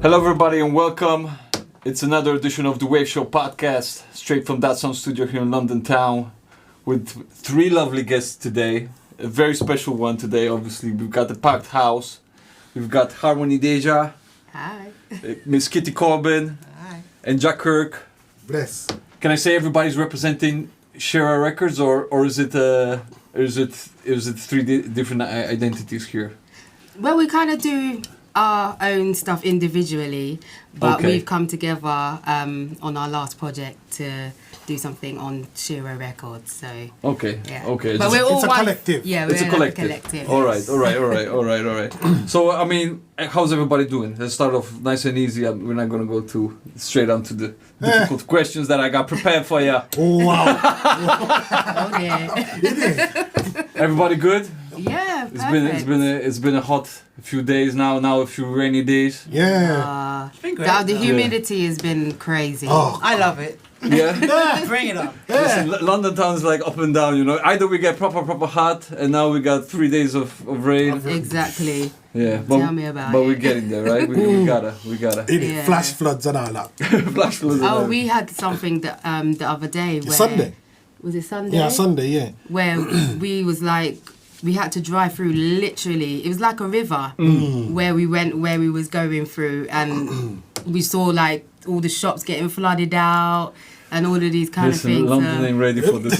Hello everybody and welcome. It's another edition of the Wave Show podcast, straight from That Sound Studio here in London town, with three lovely guests today. A very special one today, obviously. We've got the packed house. We've got Harmonie Deja. Hi. Miss Kitty Corbin. Hi. And Jah Kirk. Bless. Can I say everybody's representing Shero Records, or is it three different identities here? Well, we kind of do our own stuff individually, but Okay. we've come together on our last project to do something on Shero Records. So Okay. yeah. Okay. But we're all It's a one, collective. Yeah, we're It's a like collective. a collective. All yes. right. So, I mean, how's everybody doing? Let's start off nice and easy. We're not going to go straight on to the difficult questions that I got prepared for you. Oh, wow. Oh, yeah. Everybody good? Yeah, It's been a hot few days now. Now a few rainy days. Yeah. It's been great. The humidity has been crazy. Oh, I love it. Yeah. Bring it on. Listen, London town is like up and down. You know, either we get proper hot, and now we got 3 days of rain. Exactly. Yeah, Tell me about but it. we're getting there, right? We gotta. it flash floods and all that. Flash floods. Oh, we had something that the other day. Where, Sunday. Was it Sunday? Yeah, Sunday, yeah. Where we had to drive through literally, it was like a river where we was going through, and we saw like all the shops getting flooded out and all of these kind of things. London ain't ready for this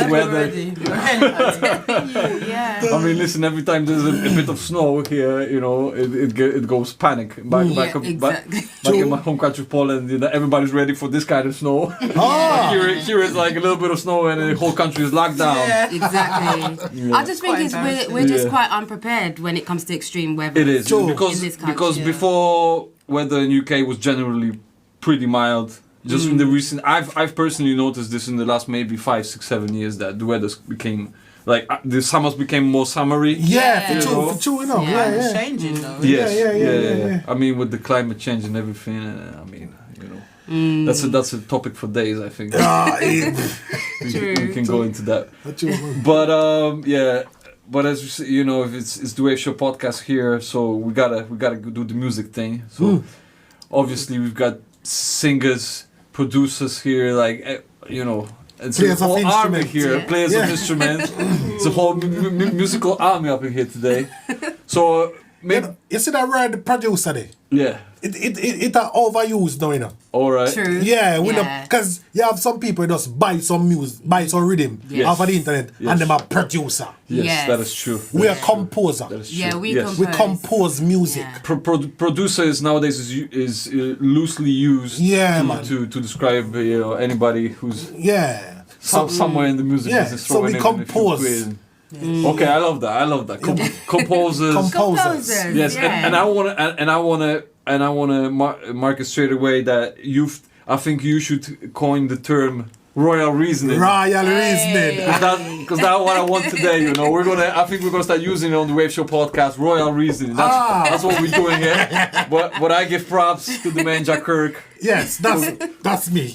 weather. Yeah. I mean, listen. Every time there's a bit of snow here, you know, it goes panic. Back in my home country, Poland, you know, everybody's ready for this kind of snow. Ah. Here it's like a little bit of snow and the whole country is locked down. Yeah. Exactly. Yeah. I just think we're just quite unprepared when it comes to extreme weather. It is True. because In this country, because yeah. before weather in UK was generally pretty mild. Just in the recent, I've personally noticed this in the last maybe 5, 6, 7 years that the weather became like the summers became more summery. Yeah, Yeah. for true, you know. Yeah. Yeah. Changing though. Yes, Yeah. I mean, with the climate change and everything, I mean, you know, that's a topic for days. I think Ah, we can go into that. true. But yeah, but as you see, you know, if it's the Wave Show podcast here, so we gotta do the music thing. So obviously we've got singers, producers here, like you know. It's Players a of whole army instruments. here, Yeah. players of instruments. It's a whole musical army up in here today. So maybe You see that word, the producer there? yeah, It are overused now, you know. all right. True. Yeah, Yeah. because you have some people who just buy some music, buy some rhythm Yes. off of the internet, Yes. and them a producer. Yes, Yes. that is true. We are composer. That is true. Yeah, we yes. We compose music. Yeah. Producer is nowadays is loosely used Yeah, man. to describe you know anybody who's Yeah. somewhere in the music yeah, business. so throwing we in a few compose. quid. Okay, I love that. Composers. Composers. Yes, yeah. and I wanna mark it straight away that I think you should coin the term royal reasoning. Royal reasoning. Because that's what I want today, you know. I think we're gonna start using it on the Wave Show podcast, royal reasoning. That's what we're doing here. But I give props to the man Jah Kirk Yes, that's me.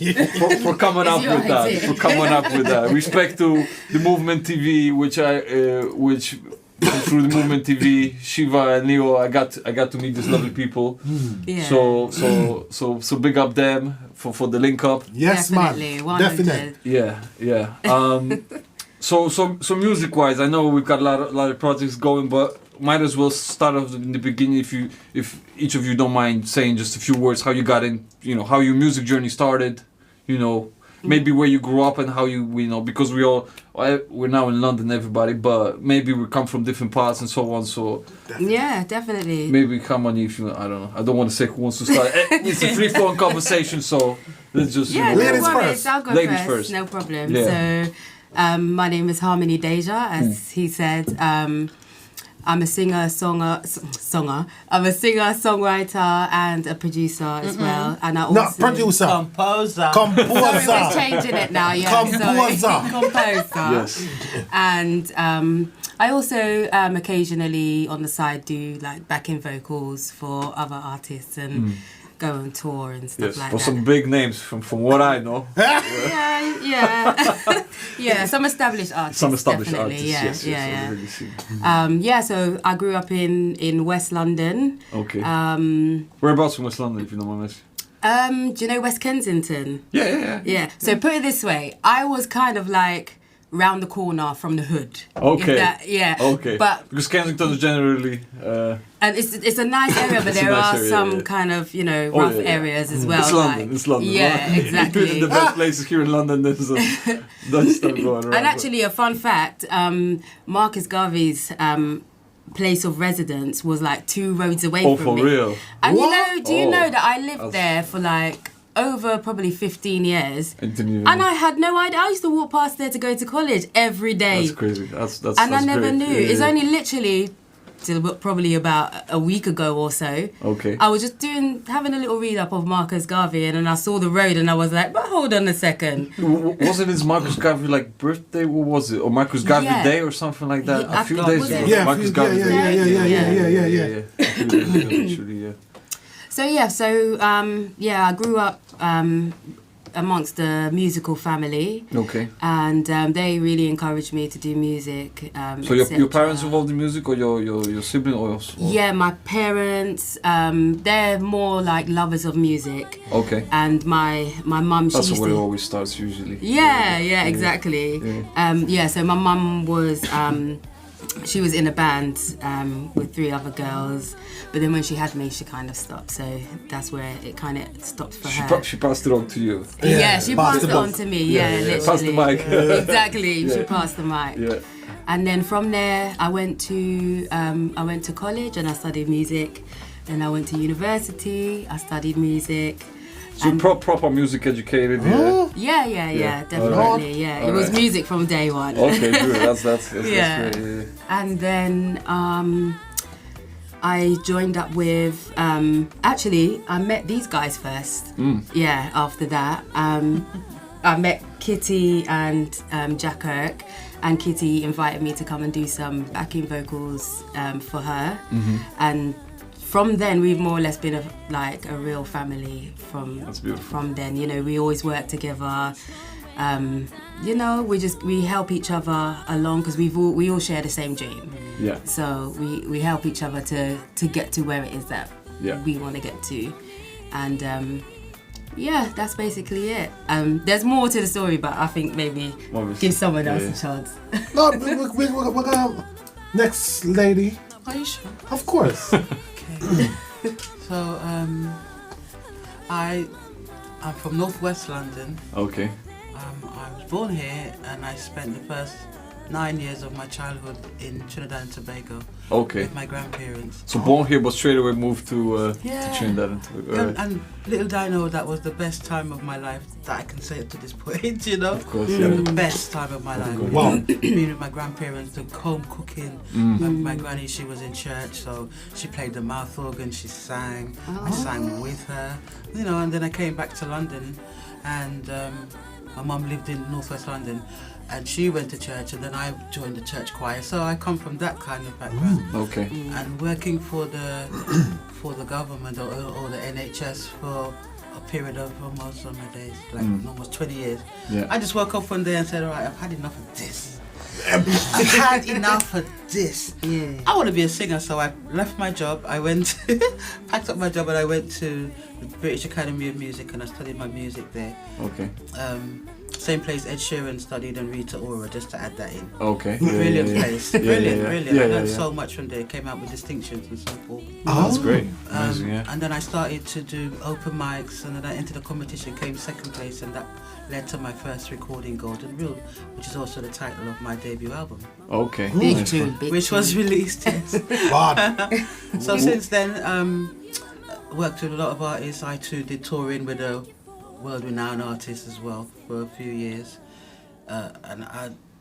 for coming up your with that. idea. For coming up with that. Respect to the Movement TV, which through the Movement TV, Shiva and Leo, I got to meet these lovely people. Yeah. So big up them for the link up. Yes, Definitely, man. 100. Definitely. Yeah. So music wise, I know we've got a lot of projects going, but might as well start off in the beginning if each of you don't mind saying just a few words how you got in, you know, how your music journey started, you know, maybe where you grew up and how you know, because we're now in London, everybody, but maybe we come from different parts and so on. So Yeah, definitely. maybe come on if you, I don't know. I don't want to say who wants to start. It's a free-flowing conversation, so let's just Yeah, you know, no Ladies worries. first. I'll go Ladies first. first. No problem. Yeah. So, my name is Harmonie Deja, as he said. I'm a singer-songwriter and a producer as well. And I also Not producer. Composer. Sorry, we're Composer. changing it now. Yeah, Composer. sorry. Composer. Yes. And I also occasionally on the side do like backing vocals for other artists and go on tour and stuff Yes, like for that. some big names from what I know. Yeah. Yeah, some established artists. Some established definitely. artists, Yeah, yes, yeah, I've really seen. yeah. So I grew up in West London. Okay. Um, Whereabouts in West London, if you don't mind me asking? do you know West Kensington? Yeah. Yeah. So put it this way, I was kind of like round the corner from the hood. Okay. Yeah. Okay. But because Kensington is generally. and it's a nice area, but It's a there nice are area, some yeah. kind of Oh, rough yeah. areas as well. It's London. like- It's London. Yeah, Even exactly. in the best places here in London, there's that stuff going around. And actually, a fun fact: Marcus Garvey's place of residence was like 2 roads away Oh, from for me. real? And What? do you Oh, know that I lived that's- there for like over probably 15 years, And didn't even- and I had no idea. I used to walk past there to go to college every day, That's crazy. That's and that's I never great. knew. Yeah, It's yeah. only literally till probably about a week ago or so. Okay. I was just having a little read up of Marcus Garvey, and then I saw the road, and I was like, but hold on a second. Wasn't his Marcus Garvey like birthday? What was it? Or Marcus Garvey Yeah. Day or something like that? Yeah, a few I days was ago. it? Yeah, Marcus Garvey Day. yeah. A few days ago, literally, yeah. So I grew up amongst a musical family, Okay. and they really encouraged me to do music. So your etc. parents involved in music, or your sibling, or Yeah, my parents, they're more like lovers of music, Okay. and my mum, she That's used where it to. always starts usually. Yeah, exactly. Yeah. So my mum was, she was in a band with 3 other girls, but then when she had me, she kind of stopped. So that's where it kind of stopped for her. She passed it on to you. Yeah, she pass passed the it on mic. to me. Yeah, literally. Pass the mic. Exactly, she Yeah. passed the mic. Yeah. And then from there, I went to college and I studied music. Then I went to university. I studied music. So And- proper music educated. Yeah. Yeah, definitely. Alright. Yeah, it Alright. was music from day one. Okay, good. That's Yeah. great. Yeah. And then I joined up with. Actually, I met these guys first. Yeah. After that, I met Kitty and Jah Kirk, and Kitty invited me to come and do some backing vocals for her. And from then, we've more or less been a real family. That's beautiful. From then, we always work together. We help each other along because we all share the same dream. Yeah. So we help each other to get to where it is that Yeah. we want to get to, and that's basically it. There's more to the story, but I think maybe Obviously. give someone else Yeah. a chance. No, we're gonna next lady. Are you sure? Of course. Okay. So, I'm from northwest London. Okay. I was born here and I spent the first 9 years of my childhood in Trinidad and Tobago Okay. with my grandparents. So born here, but straight away moved to Yeah. Trinidad and Tobago. Alright. And little did I know that was the best time of my life that I can say it to this point, Of course, yeah. The best time of my life. Wow. Being with my grandparents, the home cooking. My granny, she was in church, so she played the mouth organ, she sang. I sang with her, and then I came back to London, and my mum lived in northwest London, and she went to church, and then I joined the church choir. So I come from that kind of background. Okay. And working for the government or the NHS for a period of almost almost 20 years. Yeah. I just woke up one day and said, all right, I've had enough of this. I've had enough of this. Yeah. I want to be a singer, so I left my job. I went, packed up my job, and I went to the British Academy of Music, and I studied my music there. Okay. Same place Ed Sheeran studied and Rita Ora, just to add that in. Okay. Brilliant yeah. place. Yeah, Brilliant, yeah, yeah. brilliant. Yeah, I yeah, learned yeah. so much from there. Came out with distinctions and so forth. Oh, that's great. Amazing, yeah. And then I started to do open mics, and then I entered the competition, came second place, and that led to my first recording, Golden Rule, which is also the title of my debut album, Okay. Big Nice tune, one. big which tune. was released. Yes. God. So since then, worked with a lot of artists. I too did touring with a world-renowned artist as well for a few years. And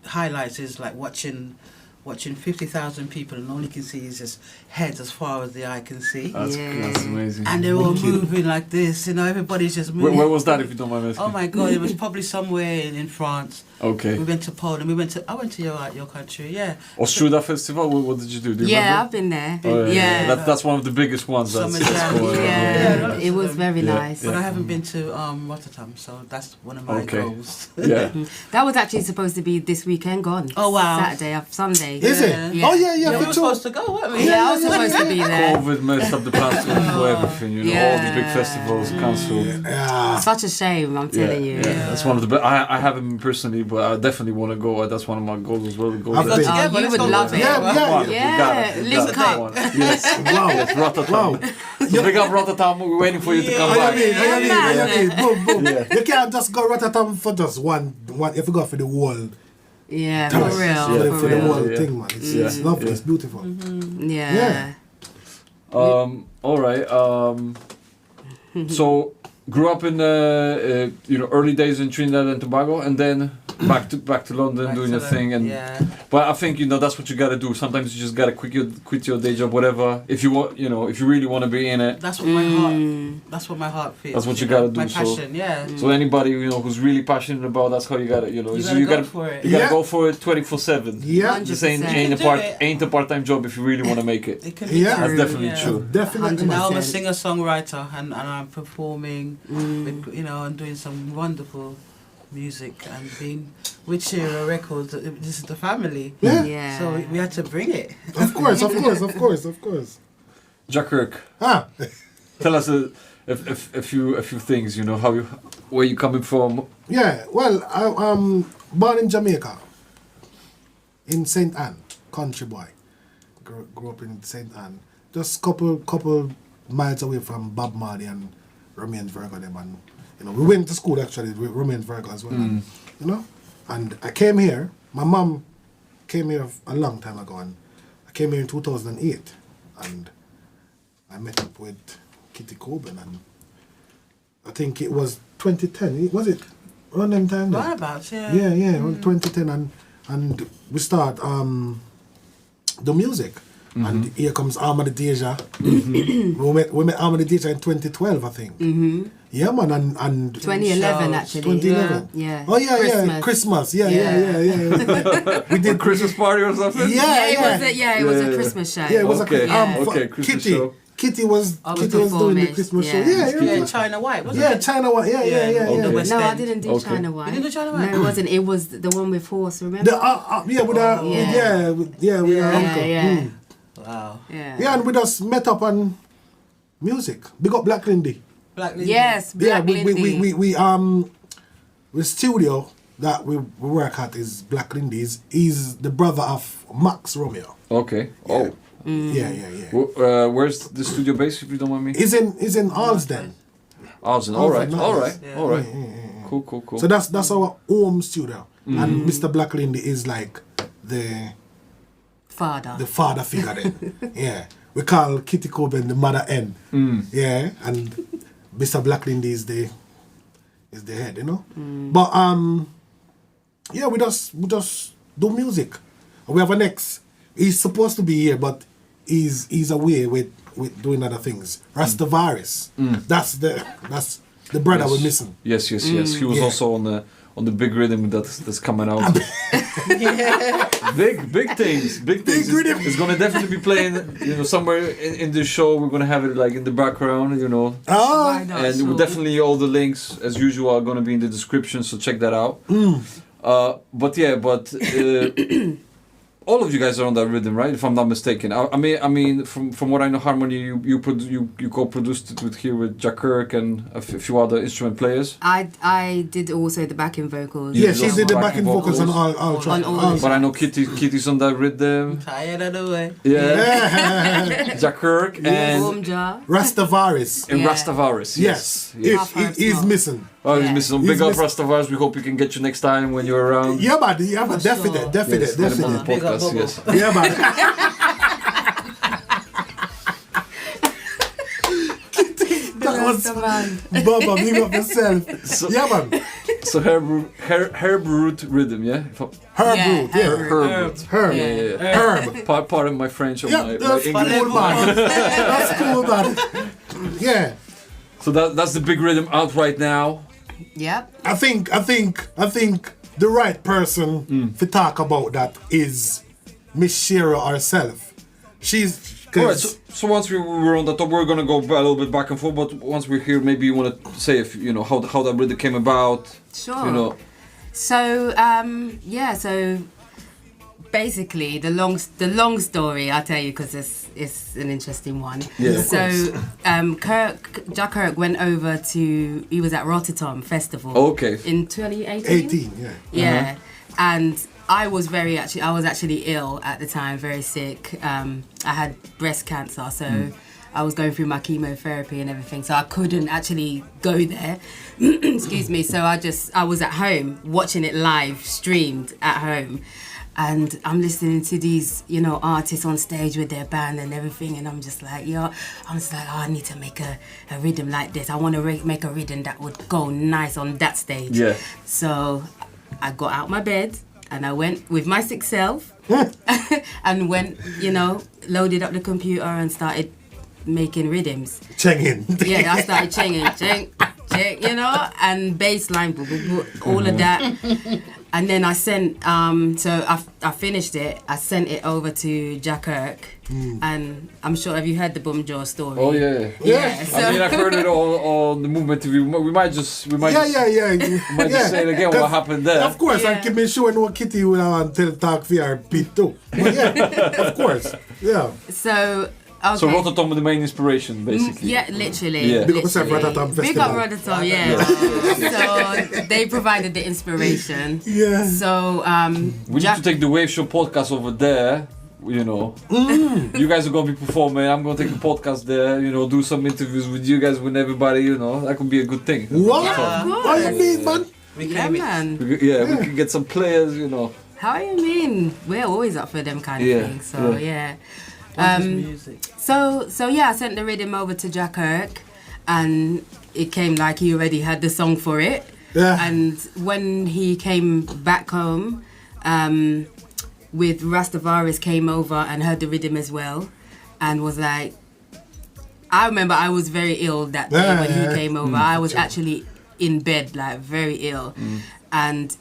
highlights is like watching watching 50,000 people, and all you can see is just heads as far as the eye can see. That's amazing. And they're all moving like this, you know, everybody's just moving. Where was that, if you don't mind asking? Oh my God, it was probably somewhere in France. Okay. We went to Poland. I went to your country, yeah. Ostruda Festival, what did you do? Do you Yeah, remember? I've been there. Oh, Yeah. That's one of the biggest ones. Summer That's Jam. going on. Yeah, it was very Yeah. nice. But I haven't been to Rotterdam, so that's one of my Okay. goals. Yeah. That was actually supposed to be this weekend gone. Oh, wow. Saturday or Sunday. Is Yeah. it? Yeah. Oh yeah, Yeah, we for were sure. supposed to go, weren't we? Yeah, I was supposed to be there. COVID messed up the plans for everything, you know, all the big Yeah. festivals cancelled. Yeah. Such a shame, I'm telling you. That's one of the. I haven't been personally, but I definitely want to go. That's one of my goals as well. To go I've there. been. Together, Oh, you let's would go love there. it. Yeah, Come on, we Yeah, got it, we link got it. up. Come on. Yes, Wow. yes, Rotterdam. Wow. So big up Rotterdam. We're waiting for you to come back. I mean, boom, boom. Yeah. You can't just go Rotterdam for just one. If you go for the whole, Yeah, for Yes. real. for the For real. whole Yeah. thing, man. It's Yeah. lovely. Yeah. It's beautiful. Yeah. Yeah. All right. So grew up in early days in Trinidad and Tobago, and then back to London Back doing to your thing. And yeah. but I think that's what you gotta do. Sometimes you just gotta quit your day job, whatever. If you want, if you really want to be in it. That's what my heart. That's what my heart feels. That's what you know, gotta do, My so- passion, yeah. So anybody who's really passionate about, that's how you gotta You so gotta go for it. You gotta Yeah. go for it 24/7. Yeah. This ain't 100%. ain't a part-time job if you really want to make it. It can be Yeah. done, That's definitely yeah. true. Definitely. Now I'm a 100%. singer-songwriter and I'm performing, with, and doing some wonderful music and being with Shero Records. This is the family. Yeah. Yeah. So we had to bring it. Of course. Of course. Jah Kirk, Ah. tell us a few things. Where you coming from. Yeah, well, I'm born in Jamaica, in St. Anne, country boy. Grew up in St. Anne, just couple miles away from Bob Marley and Romain Virgo them, and we went to school actually with Romain Virgo as well, and I came here. My mom came here a long time ago, and I came here in 2008, and I met up with Kitty Corbin, and I think it was 2010. Was it around them time? Right about, yeah. Yeah, around 2010, and we start the music. And here comes Harmonie Deja. We met Harmonie Deja in 2012, I think. Yeah, man, and 2011 actually. 2011. Yeah. Oh yeah, Christmas. Yeah. We did Christmas party or something. Yeah, It was a Christmas show. Yeah, it was Okay. a Christmas Kitty. show. Kitty was I was doing the performing, Christmas yeah. show. Yeah. Yeah, China White, wasn't Yeah, it? China one. Yeah. Okay. The West No, I End. didn't do Okay. China White. You didn't do China White? No, it wasn't. It was the one with horse. Remember? With our uncle. Yeah. Wow. Yeah, and we just met up on music. Big up Black Lindy. Black Lindy. Yes, Black Lindy. We studio that we work at is Black Lindy's. He's the brother of Max Romeo. Okay. Oh. Yeah. Where's the studio based, if you don't mind me? He's in Alsden. Awesome. All right. Nice. All right. Cool. So that's our home studio. And Mr. Black Lindy is like the father figure then. Yeah. We call Kitty Corbin the mother hen. Yeah. And Mr. Black Lindy is the head, But yeah, we just do music. We have an ex. He's supposed to be here, but he's away with doing other things. Rastavaris. That's the brother we're missing. Yes. He was also on the big rhythm that's coming out. Big things. Big rhythm. It's gonna definitely be playing, somewhere in the show. We're gonna have it like in the background, Oh, and definitely all the links as usual are gonna be in the description. So check that out. But all of you guys are on that rhythm, right? If I'm not mistaken. I mean, from what I know, Harmonie, you co-produced it with Jah Kirk and a few other instrument players. I did also the backing vocals. yeah, she did the backing vocals on all tracks. all the But I know Kitty's on that rhythm. Tired of the way. Yeah. Jah Kirk and Warm Jar. Rastavaris. Yeah. Rastavaris. Yes. Yes. He's missing. Oh, he's Yeah. missing some He's big up missing- Rastavaris. We hope we can get you next time when you're around. Yeah, but definitely. Yes, get him on the Big up, podcast, Bobo. yes. Yeah, man. That was the man. Bubba, big up yourself. So- Yeah, man. So herb root rhythm, yeah? Herb Yeah, root, yeah. herb root. Herb. Yeah. Herb. Pardon my French or Yeah, my that's English. cool, man. That's cool, man. Yeah. So that's the big rhythm out right now. Yep. I think the right person to talk about that is Miss Shero herself. She's Alright, so once we were on that top, we're gonna go a little bit back and forth, but once we're here, maybe you wanna say if you know how that rhythm came about. Sure. You know. So so basically the long story I'll tell you because it's an interesting one. Yeah, of so Jah Kirk went over he was at Rotterdam Festival. Okay. In 2018. 18, yeah. Yeah, and I was actually ill at the time, very sick. I had breast cancer, so I was going through my chemotherapy and everything, so I couldn't actually go there. Excuse me. So I was at home watching it live streamed at home, and I'm listening to these artists on stage with their band and everything, and I'm just like, oh, I need to make a rhythm like this. I want to make a rhythm that would go nice on that stage. Yeah. So I got out my bed and I went with my sick self and went, loaded up the computer and started making rhythms. Chengin. Yeah, I started cheng, and bass line, all of that. And then I sent, I finished it. I sent it over to Jah Kirk, and I'm sure, have you heard the Boom Jaw story? Oh yeah. Yeah. So, I mean, I've heard it on the movement TV. We might just Yeah. just say it again. What happened there? Of course, Yeah. and keep me sure no Kitty will want to talk VR beat too. But yeah, of course. Yeah. So, okay. So Rotterdam was the main inspiration, basically. Yeah, literally. Yeah. Big up yourself, literally. Rotterdam Big up Festival. Rotterdam, yeah. So they provided the inspiration. Yeah. So We need to take the Wave Show podcast over there. You guys are gonna be performing. I'm gonna take the podcast there. Do some interviews with you guys, with everybody. That could be a good thing. What? Yeah, of course. What you mean, man? We yeah, came in. man. We can get some players. How you mean? We're always up for them kind of Yeah, things. So yeah. Music. So yeah, I sent the rhythm over to Jah Kirk, and it came like he already had the song for it. Yeah. And when he came back home, with Rastavaris came over and heard the rhythm as well, and was like, I remember I was very ill that day when he came over. I was actually in bed, like very ill, and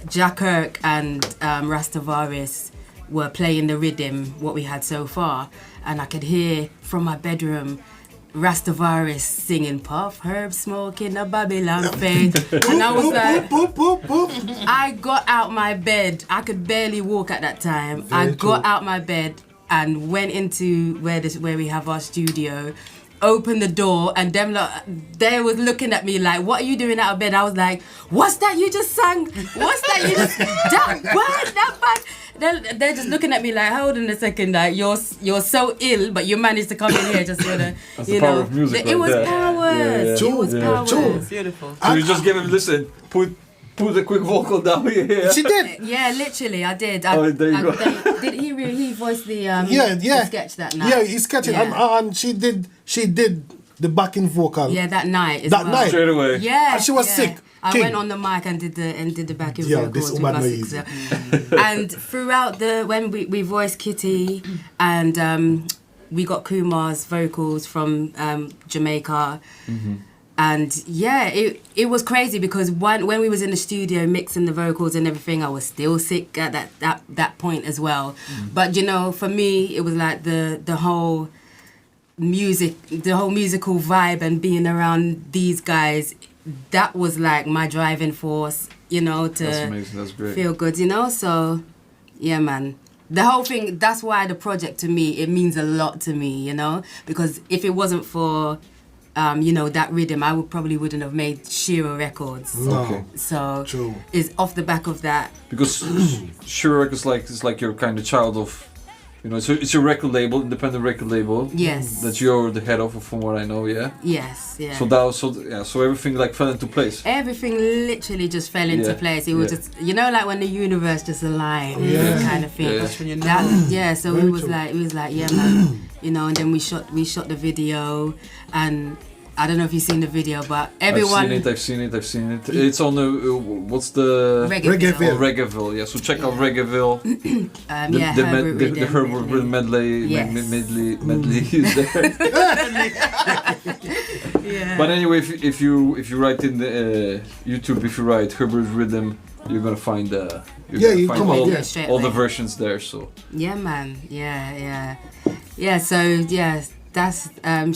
Jah Kirk and Rastavaris were playing the rhythm, what we had so far, and I could hear from my bedroom Rastavaris singing Puff Herb Smoking a Babylon Fade. And I was like, I got out my bed. I could barely walk at that time. I got out my bed and went into where we have our studio, opened the door, and they was looking at me like, what are you doing out of bed? I was like, what's that you just sang? What's that you just that bad? They're just looking at me like, hold on a second, like you're so ill, but you managed to come in here just That's the power of music. It was there. powers. Yeah. It was powers. True. Beautiful. So you just give him listen. Put a quick vocal down here. She did. Yeah, literally, I did. Oh, there you go. Did he voice the Yeah. sketch that night? Yeah, he's sketching, Yeah. and she did the backing vocal. Yeah, that night. As That well. night. Straight away. Yeah. And she was yeah. sick. I King. went on the mic and did the backing Yeah, vocals this with woman my no sick easy. self. And throughout when we voiced Kitty, and we got Kumar's vocals from Jamaica. And yeah, it was crazy because when we was in the studio mixing the vocals and everything, I was still sick at that point as well. But for me, it was like the whole musical vibe and being around these guys, that was like my driving force, to That's amazing. That's great. feel good, So yeah, man. The whole thing, that's why the project to me, it means a lot to me, because if it wasn't for that rhythm, I probably wouldn't have made Shero Records. No. Okay. So True. it's off the back of that. Because Shero is like your kind of child of, it's your record label, independent record label. Yes. That you're the head of, from what I know. Yeah. Yes, yeah. So that was so everything like fell into place. Everything literally just fell into Yeah, place. It was yeah. just, like when the universe just aligned, Yeah. kind of thing. Yeah. That's when you know. So Very it was true. like, yeah, man. And then we shot the video, and I don't know if you've seen the video, but everyone. I've seen it. It's on the what's the Reggaeville. Reggaeville. Yeah, so check out Reggaeville. The Herbert Rhythm medley. Yes. Medley is there. Yeah. But anyway, if you write in the YouTube, if you write Herbert Rhythm, you're gonna find you come all, up, yeah. Straight all the away. versions there. So Yeah, man. Yeah. So yeah, that's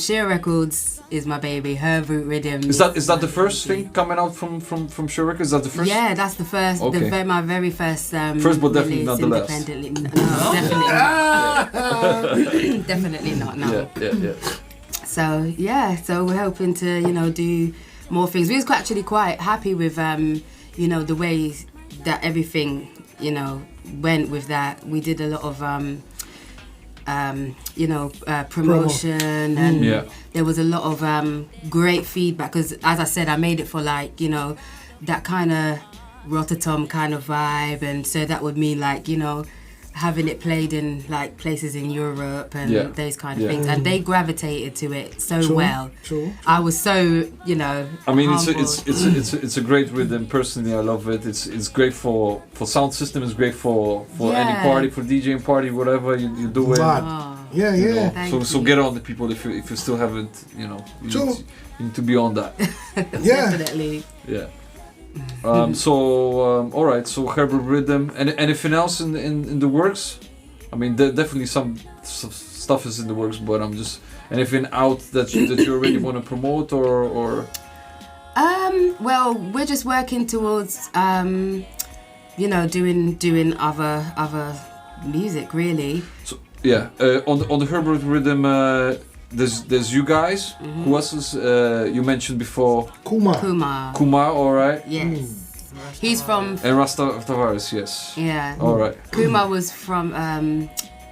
Shero Records is my baby. Herbert Rhythm. is that the first thing coming out from Shero? Is that the first? Yeah, that's the first. Okay. My very first. First, but definitely release not the last. independently. No, definitely. Definitely not. No. Yeah. So we're hoping to do more things. We was actually quite happy with the way that everything went with that. We did a lot of promotion and there was a lot of great feedback because as I said, I made it for that kind of Rotterdam kind of vibe, and so that would mean having it played in places in Europe and those kind of things, and they gravitated to it so well. True. I was so I mean, humbled. it's a great rhythm. Personally, I love it. It's great for sound system. It's great for any party, for DJing party, whatever you do it. Mad. Oh, Yeah. Thank So you. get on the people if you still haven't. You True. need to be on that. Yeah. Definitely. Yeah. All right. So Herbert Rhythm and anything else in the works? I mean, definitely some stuff is in the works, but I'm just anything out that you already want to promote or. Well, we're just working towards doing other music really. So yeah, on the Herbert Rhythm, there's you guys. Who else is you mentioned before? Kumar. All right. Yes. He's from And Rasta Tavares, yes. yeah. All right. Kumar was from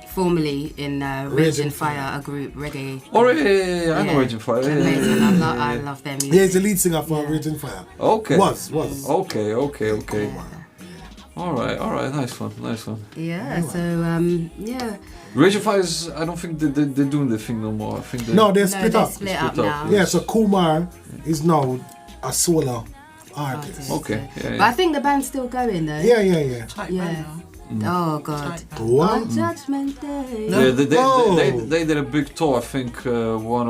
formerly in Raging Fire, a group reggae. Oh yeah. I know Raging Fire. Amazing. I love their music. Yeah, he's the lead singer for Raging Fire. Okay. Was. Okay. All right. Nice one. Yeah. So yeah. Raging Fire is. I don't think they're doing the thing no more. I think They're split up. Split up now. Yeah, so Kumar is now a solo artist. Okay. Yeah. But I think the band's still going though. Yeah. Tight Yeah. band now. Oh God. What? On Judgment Day. Yeah, they did a big tour. I think one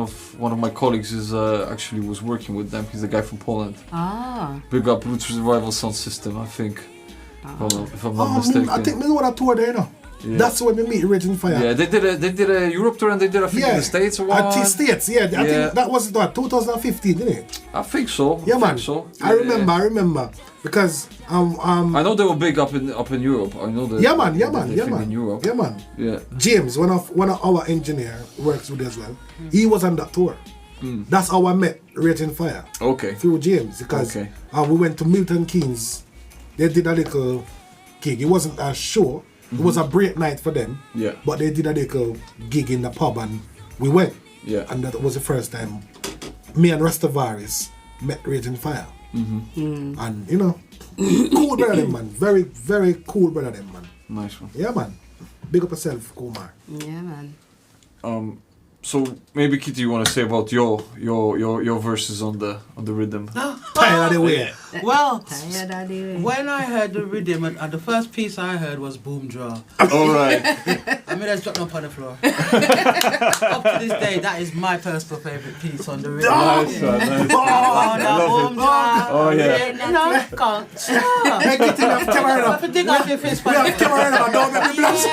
of my colleagues is actually was working with them. He's a guy from Poland. Ah. Big up Roots Revival Sound System, I think. If I'm not mistaken. I think we know that tour there now. Yeah. That's when we meet Raging Fire. Yeah, they did a Europe tour and they did I think in the States or what? States, yeah. I think that was 2015, didn't it? I think so. Yeah, man. So. I remember because I know they were big up in Europe. I know that. Yeah, man. In Europe. Yeah, man. Yeah. James, one of our engineer works with us as well. He was on that tour. That's how I met Raging Fire. Okay. Through James because we went to Milton Keynes. They did a little gig. It wasn't a show. It was a break night for them. Yeah. But they did a little gig in the pub and we went. Yeah. And that was the first time me and Rastavaris met Raging Fire. And cool brother them, man. Very, very cool brother them, man. Nice one. Yeah, man. Big up yourself, Kumar. Yeah, man. So maybe Kitty, you want to say about your verses on the rhythm? Tired of the way. Well, Tired of the way. when I heard the rhythm, and the first piece I heard was Boom Jar. All right. I mean, I just dropped up on the floor. Up to this day, that is my personal favourite piece on the rhythm. Nice one. Nice. Oh, that Boom Jar. Oh yeah. Hey, get in the camera. I think I can fist We have camera, don't make me blush.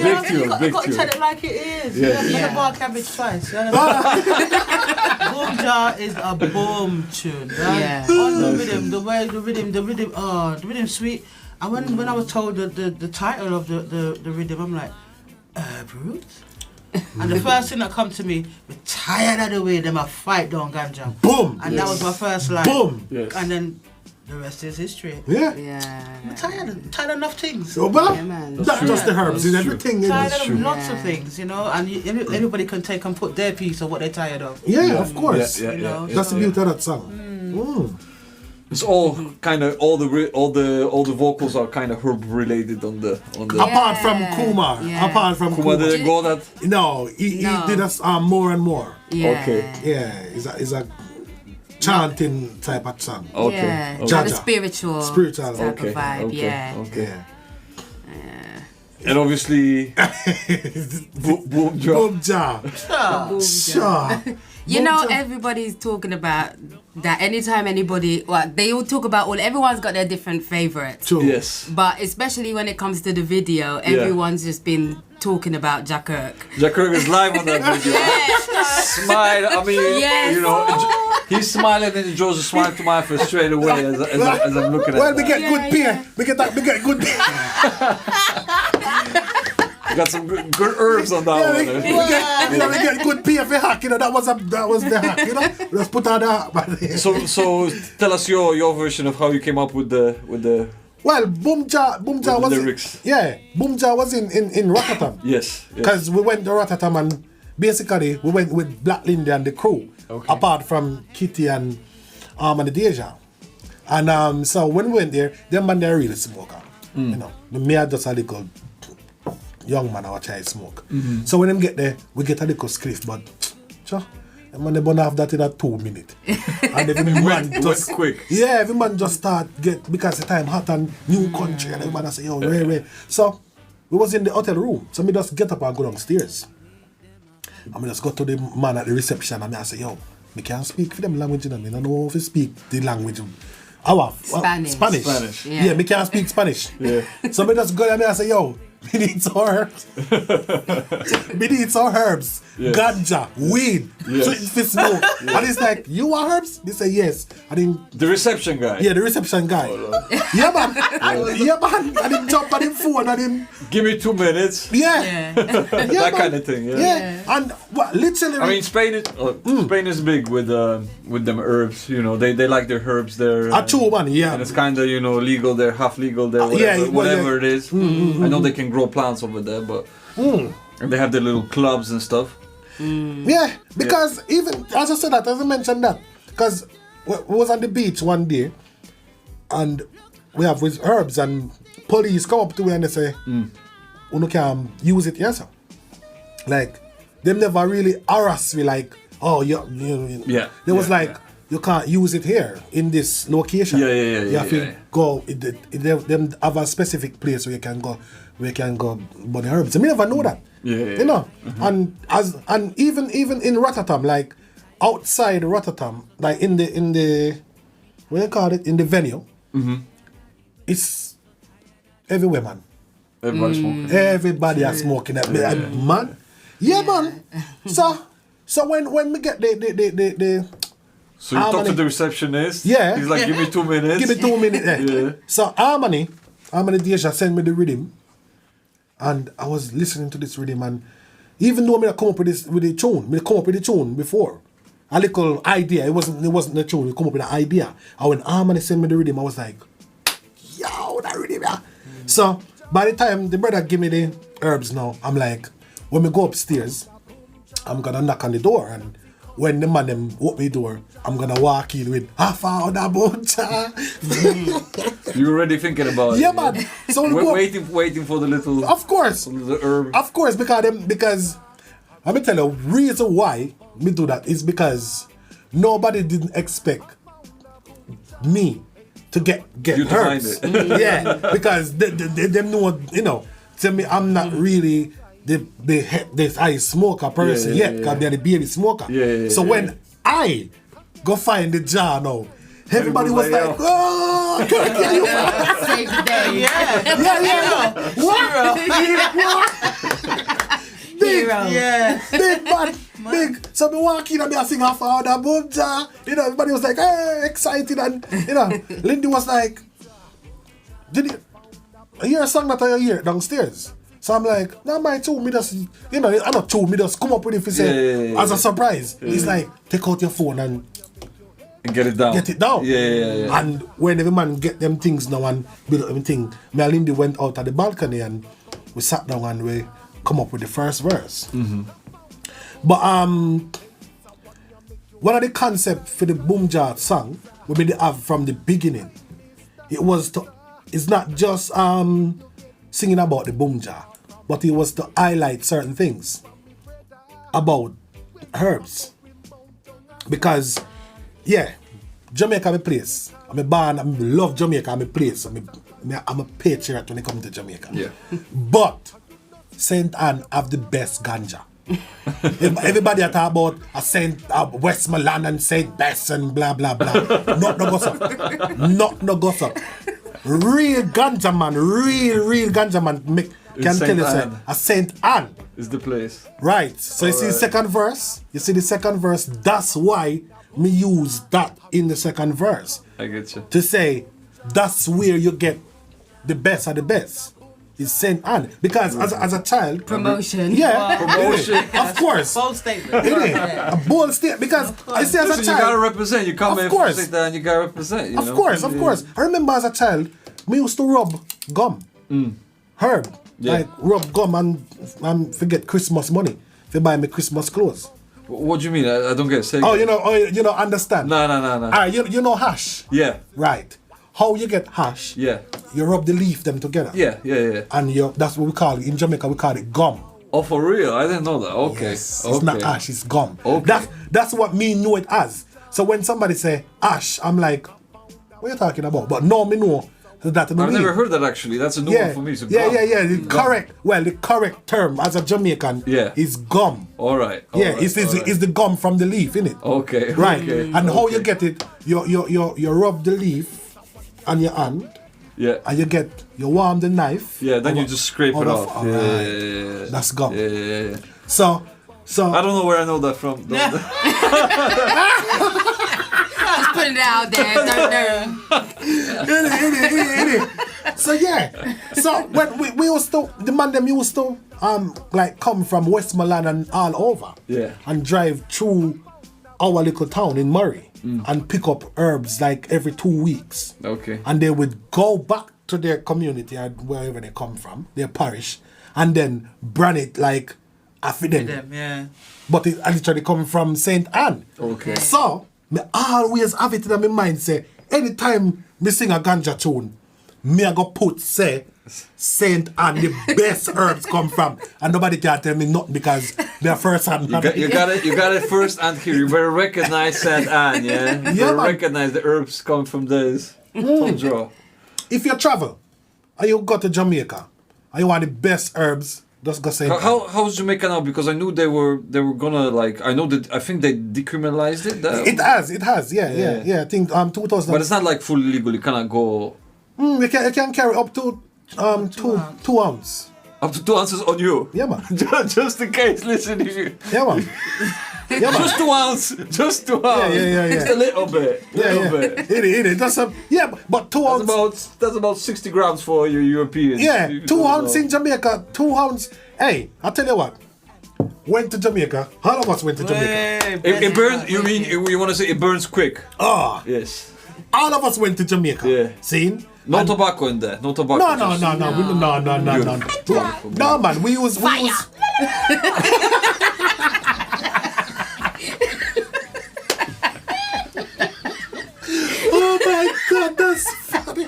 Big tune, you big got to tune. tell it like it is. Yeah. You Yeah. bar cabbage twice. You understand? Boom Jar is a boom tune. Right? Yeah. On the rhythm, the rhythm sweet. And when I was told the title of the rhythm, I'm like, Roots? And the first thing that come to me, we're tired of the way them a fight down ganja. Boom. And that was my first line. Boom. Yes. And then the rest is history. Yeah. Yeah. I'm tired of enough things. So, but Yeah, man. not just the herbs, it's everything. Tired Is of lots of Yeah. things, and anybody can take and put their piece of what they're tired of. yeah, of course. Yeah, You know, That's the so- beauty of that song. It's all kind of all the vocals are kind of herb related on the. Apart from Kumar. Yeah. Apart from Kumar Kumar. didn't go that. No, he did us more and more. Yeah. Okay. Yeah, it's a chanting type of song. Okay. Yeah. Okay. Kind of Jaja. spiritual Spiritual. type Okay. of vibe. Okay. Yeah. Okay. Yeah. And obviously, boom job. Boom Jah. Sure. You know, everybody's talking about that. Anytime anybody, well, they all talk about everyone's got their different favorites. True. Yes. But especially when it comes to the video, everyone's just been talking about Jah Kirk. Jah Kirk is live on that video. Smile. I mean, Yes. you know, he's smiling and he draws a smile to my face straight away as I'm looking at Well, we that. get Yeah, good beer. We get good beer. We got some good herbs on that one. We get good beer for hack. You know, that was the hack. You know, let's put on that. So tell us your version of how you came up with the. Well, Boom Jah the was lyrics. Boom Jah was in Rotterdam. Yes. Because we went to Rotterdam and basically we went with Black Lindy and the crew, apart from Kitty and Harmonie Deja. And so when we went there, them man they're really smoker. You know, me are just a little young man I try to smoke. So when them get there, we get a little spliff, but sure. And when they burn off that in a 2 minutes. And every man just quick. Yeah, every man just start because the time hot and new country and every man say, yo, Ray. So we was in the hotel room. So me just get up and go downstairs. And me just go to the man at the reception and I say, yo, me can't speak for them language, and I don't know if you speak the language. Spanish. Yeah, me can't speak Spanish. Yeah. So me just go there and I say, yo, me need some herbs. Me need some herbs. Yes. Ganja, weed, Yes. so it's smoke. And it's like, you want herbs? They say yes. I didn't. The reception guy. Yeah, the reception guy. Yeah, man. Yeah, man. I didn't jump on him phone. I didn't. Give me 2 minutes. Yeah. That man. kind of thing. Yeah. And what, literally. I mean, Spain is big with them herbs. You know, they like their herbs there. a true man, yeah. And it's kind of, you know, legal there, half legal there, whatever it is. I know they can grow plants over there, but and they have their little clubs and stuff. Yeah, because even as I said that, as I mentioned that, because we was on the beach one day, and we have with herbs, and police come up to me and they say, "You can use it, yes, sir." Like, them never really harass me like, "Oh, you." Yeah. They was like, "You can't use it here in this location." Yeah, You have to go. Them have a specific place where you can go. But the herbs. I never know that. Yeah. You know, and even in Rotterdam, like outside Rotterdam, like in the what do you call it, in the venue, it's everywhere, man. Everybody's smoking. Everybody are smoking that man. Yeah, man. So when we get the So you talk to the receptionist. Yeah. He's like, give me 2 minutes. give me 2 minutes. Yeah. So Harmonie Deja sent me the rhythm, and I was listening to this rhythm, and even though I come up with the tune before, a little idea. It wasn't the tune. We come up with an idea. And when Harmonie sent me the rhythm, I was like, yo, that rhythm. Yeah. So by the time the brother give me the herbs now, I'm like, when we go upstairs, I'm gonna knock on the door, and when the man them open the door, I'm gonna walk in with I found a bunch. You're already thinking about Yeah, it. man. So we'll go, Waiting for the little of course, the herb. of course, because let me tell you, reason why me do that is because nobody didn't expect me to get You to find herbs. it. Yeah, because they know, you know. Tell me, I'm not really the high smoker person yet, because they're the baby smoker. So when I go find the jar now, everybody was like, like, "Oh, can you Save the day. yeah. Big, big man, big. So me walk in and me sing half of the boom jar. You know, everybody was like, hey, excited, and you know, Lindy was like, did you hear a song that I hear downstairs? So I'm like, nah, my tune, me just, you know, I'm not tune, me just come up with it if you say, as a surprise. He's like, take out your phone and get it down. Yeah. And when every man get them things now and build up everything, me and Lindy went out at the balcony and we sat down and we come up with the first verse. But one of the concepts for the Boom Jah song we did have from the beginning. It's not just singing about the Boom Jah, but it was to highlight certain things about herbs. Because, yeah, Jamaica my place. I'm born, I love Jamaica, my place. I'm a patriot when it comes to Jamaica. Yeah. But St. Anne have the best ganja. Everybody talk about a Saint Westmoreland and Saint Bess and blah blah blah. Not no gossip. Not no gossip. Real ganja man, real ganja man can tell you say a Saint Anne is the place. Right. So you see the second verse. You see the second verse. That's why me use that in the second verse. I get you. To say that's where you get the best of the best. Is Saint Anne, because as a child, Promotion. yeah, Promotion. of course, Bold statement. it is a bold statement, because I say as a Listen, you gotta child, represent. You come Of here course. for that and you gotta represent. You know? of course. I remember as a child, me used to rub gum, herb, Yeah. like rub gum and forget Christmas money to buy me Christmas clothes. What do you mean? I don't get it. Say Oh, again. you know, understand? No. You know hash, Yeah. right? How you get hash? Yeah. You rub the leaf them together. Yeah. And that's what we call it in Jamaica. We call it gum. Oh, for real? I didn't know that. Okay. Yes, Okay. it's not ash, it's gum. Okay. That's what me know it as. So when somebody say ash, I'm like, what are you talking about? But no, me know that. I've never heard that actually. That's a new one for me. So yeah. gum. The correct term as a Jamaican is gum. All right. It's the gum from the leaf, innit? Okay. Right. Okay. And how you get it? You rub the leaf on your hand. Yeah. And you warm the knife. Yeah. Then you just scrape it off. All Yeah, right. yeah. That's gum. Yeah. So I don't know where I know that from. Just putting it out there. Don't know. So yeah. So when we used to, the man them used to like come from Westmoreland and all over. Yeah. And drive through our little town in Murray and pick up herbs like every 2 weeks. Okay. And they would go back to their community and wherever they come from, their parish, and then brand it like after them. Yeah. But it literally come from St. Anne. Okay. So, me always have it in my mind, say, anytime me sing a ganja tune, me I go put, say, St. Anne, the best herbs come from. And nobody can tell me nothing because they're first hand. You got it first and here. You better recognize St. Anne, yeah? You better man. recognize the herbs come from this. Don't draw. If you travel, and you go to Jamaica, and you want the best herbs, just go St. Anne. How's Jamaica now? Because I knew they were gonna like I think they decriminalized it. It has, yeah. I think 2000. But it's not like fully legal. You cannot go You can carry up to 2 ounce. up to 2 ounces on you. Yeah, man. Just in case. Listen, if you Yeah, man. Yeah, man. just 2 ounces, just 2 ounces. Yeah. Just a little bit, bit. It. But 2 ounce. That's about 60 grams for your Europeans. Yeah, You 2 don't ounce know. in Jamaica. 2 ounce. Hey, I tell you what. Went to Jamaica. All of us went to Jamaica. It burns. You mean you want to say it burns quick? Ah, Yes. all of us went to Jamaica. Yeah. See? No tobacco in there. No tobacco. No, man. We use. Oh my God, that's funny.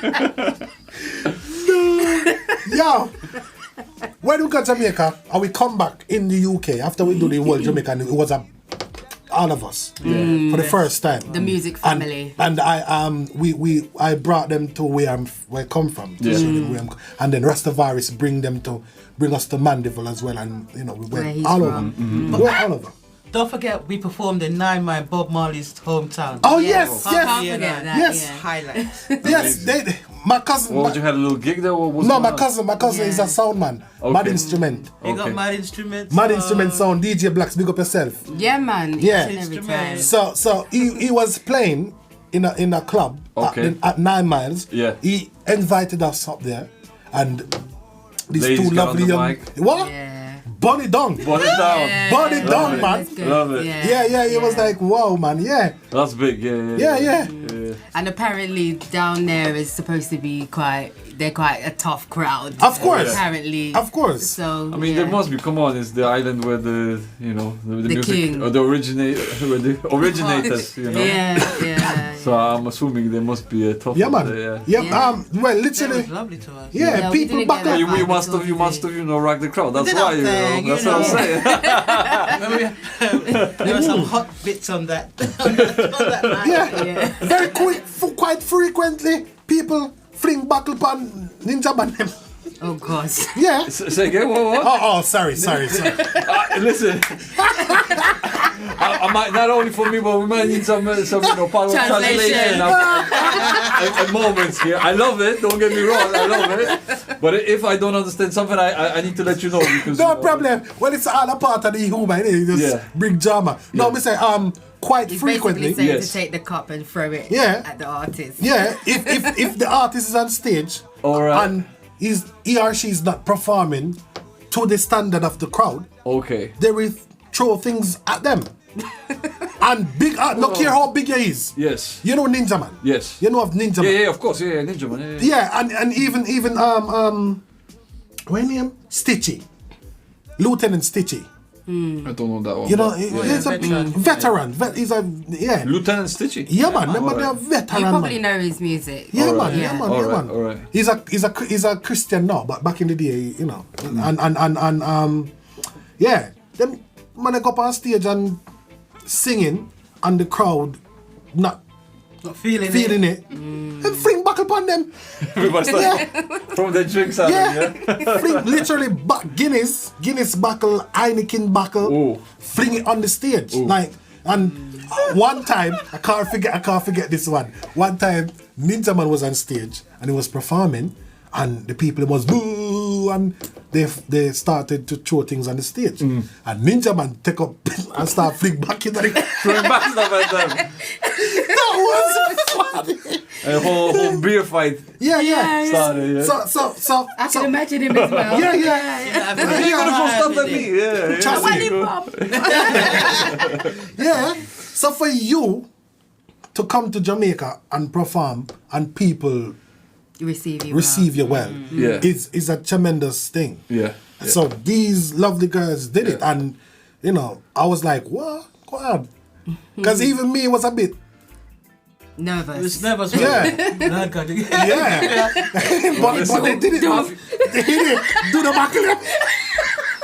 No. Yo, when we got Jamaica and we come back in the UK after we do the World Jamaican, it was all of us for the first time. The music family. And I brought them to where I come from. To show them where and then Rastavaris bring us to Mandeville as well, and we Where went he's all from. over. We went all over. Don't forget, we performed in 9 Mile, Bob Marley's hometown. Oh Yes. yes. Can't forget that. Yes. Yeah. Highlights. Yes, my cousin. What, you had a little gig there? What was No, going my on? cousin is a sound man. Okay. Mad instrument. You got Okay. mad instruments. Mad instrument sound. DJ Blacks, big up yourself. Yeah, man. Yeah. Each and every time. So he was playing in a club Okay. at 9 Miles. Yeah. He invited us up there, and these Ladies two get on lovely the young. mic. What? Yeah. Bunny down. Put it down. Yeah. Burn it down, man. That's good. Love it. Yeah. It was like, wow, man. Yeah. That's big. Yeah. Yeah. And apparently down there is supposed to be quite they're quite a tough crowd. Of course. Apparently. Of course. So I mean, there must be. Come on, it's the island where the music king. or the originators. You know. Yeah. So I'm assuming there must be a tough. Yeah, man. There, Yeah. Well, That literally. was lovely to us. Yeah, Yeah, we people didn't back get up. that You vibe must at have, rocked the crowd. That's did why, our thing, That's you what I'm know. saying. There were some hot bits on that. on that night. Yeah. Very quite frequently, people fling buckle pan Ninja Man them. Oh gosh. Yeah. Say again, what? Oh, sorry. Listen, I might, not only for me, but we might need some power of translation and moments here. I love it, don't get me wrong, I love it. But if I don't understand something, I need to let you know. Because, No problem. Well, it's all a part of the human, innit? Just bring drama. No, me say, quite He's frequently. basically saying Yes. to take the cup and throw it Yeah. at the artist. Yeah, if the artist is on stage Alright. and he or she is not performing to the standard of the crowd, Okay. they will throw things at them. And big, no care how big he is. Yes. You know Ninja Man. Yes. You know of Ninja Man. Yeah, of course, Ninja Man. Yeah. Yeah, and even what name? Stitchy, Lieutenant Stitchy. I don't know that one. You know, but- he's a veteran. veteran. He's a Lieutenant Stitchy. Yeah, man. Remember Alright. they're veteran. You probably man. know his music. Yeah, Alright. man. Yeah, man. Alright. He's a Christian now, but back in the day, you know, and yeah, them man go up on stage and singing, and the crowd not Not feeling it, and fling back upon them. Everybody start from the drinks out. Yeah, fling literally Guinness buckle, Heineken buckle, Ooh. fling it on the stage like. And one time, I can't forget this one. One time, Ninja Man was on stage and he was performing, and the people was boo, and they started to throw things on the stage. And Ninja Man take up and start fling back into the. Throwing back stuff at them. That was funny. A whole beer fight Yeah. started. Yeah. So I can imagine him as well. Yeah. You're gonna throw stuff at me. Yeah. Trust me. Yeah. So for you to come to Jamaica and perform and people receive you well Yeah. is a tremendous thing. Yeah. So these lovely girls did it, and you know, I was like, what? Go on. Because even me was a bit, Nervous. nervous. Yeah. No, God. yeah. but they did it. They did it. Do the back.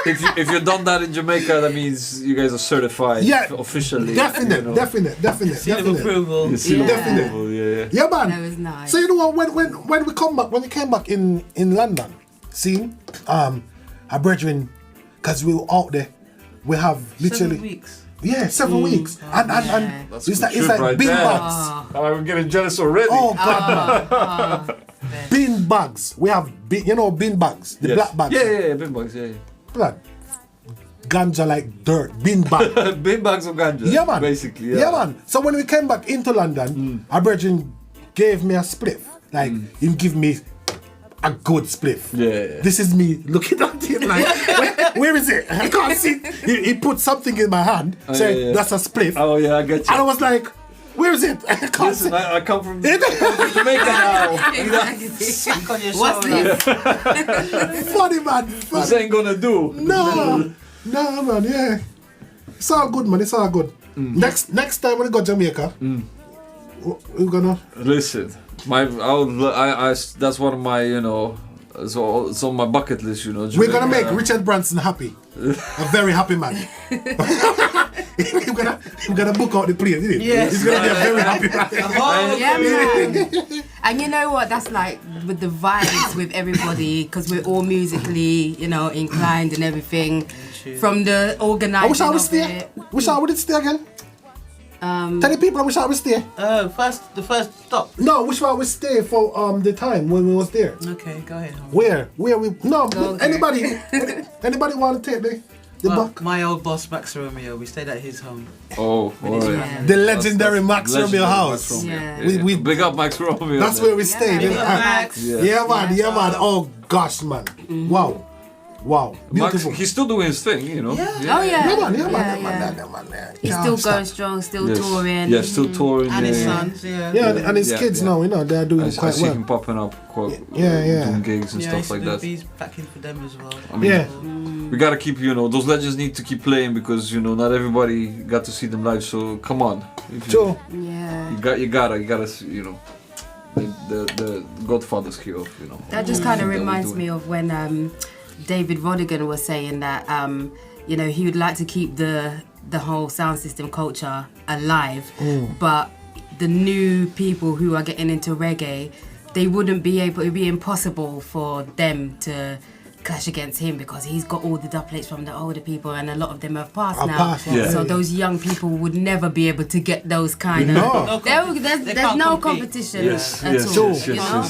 If you've done that in Jamaica, that means you guys are certified. Yeah, Officially. Definite. Seal of approval. You seal of Definite. approval, yeah. Yeah, man. That was nice. So you know what? When we came back in London, see, our brethren, because we were out there, we have literally 7 weeks. Yeah, 7 weeks, and That's it's a like good trip right bin there. bags. I'm getting jealous already. Oh God, bin bags. We have bin bags, the Yes. black bags. Yeah, bin bags, yeah. Blood. Ganja like dirt, bin bag. Bin bags of ganja. Yeah, man. Basically, Yeah, man. So when we came back into London, our brethren gave me a spliff. Like, he give me a good spliff. Yeah. This is me looking at him like, where is it? I can't see. He put something in my hand, saying, yeah. that's a spliff. Oh, yeah, I get you. And I was like, where is it? I can't Listen, see. I come from Jamaica now. Back on your What's shoulder. this? Funny, man. This Funny. ain't gonna do. No, man, yeah. It's all good, man. It's all good. Next time when we go to Jamaica, we're gonna. Listen, that's one of my, it's on my bucket list, We're gonna Jamaica. make Richard Branson happy. A very happy man. we're gonna book out the plane, isn't it? Yes. He's gonna be a very happy man. Yeah, man. And you know what? That's like with the vibes with everybody, because we're all musically, inclined and everything. From the I organising wish I would of stay. it. Wish I would stay again. Tell the people I wish I would stay. The first stop. No, wish I would stay for the time when we was there. Okay, go ahead. Where we no Go there. anybody want to take the buck? My old boss Max Romeo, we stayed at his home. Oh, alright. Yeah. The legendary Max Romeo Legendary house. Max Romeo. Yeah. We- Big up Max Romeo. That's where we stayed. Yeah, innit? yeah. Max. Yeah. Yeah, man. Oh gosh, man. Wow. Wow, beautiful. He's still doing his thing, you know. Oh yeah. Yeah, man. He's still going strong, still touring. Yeah, still touring. And his yeah. sons, yeah. Yeah, and his Yeah, kids yeah. now, you know, they're doing I quite see well. him popping up, Yeah. doing gigs and Yeah, stuff like that. He's backing for them as well. I mean, Yeah. we gotta keep, you know, those legends need to keep playing because you know not everybody got to see them live. So come on, if you, Joe, Yeah. you gotta, you know, the Godfather's here, you know. That just kind of reminds me of when David Rodigan was saying that you know he would like to keep the whole sound system culture alive, but the new people who are getting into reggae, they wouldn't be able. It'd be impossible for them to clash against him because he's got all the dub plates from the older people, and a lot of them have passed now. Yeah. So those young people would never be able to get those kind No. of. There's can't no compete. competition Yes, at yes, all. yes, you know?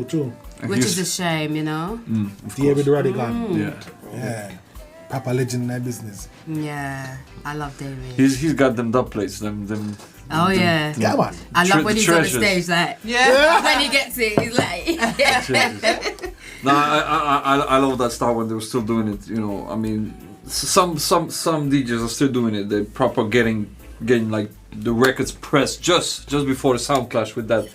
Joe. Which is a shame, you know. David Rodigan. Yeah. Yeah. Papa legend in that business. Yeah, I love David. He's got them dub plates, them. Oh yeah. Yeah, man. I love when he's on the treasures. stage, like Yeah. when he gets it, he's like. No, I love that style when they were still doing it. You know, I mean, some DJs are still doing it. They're proper getting like the records pressed just before the sound clash with that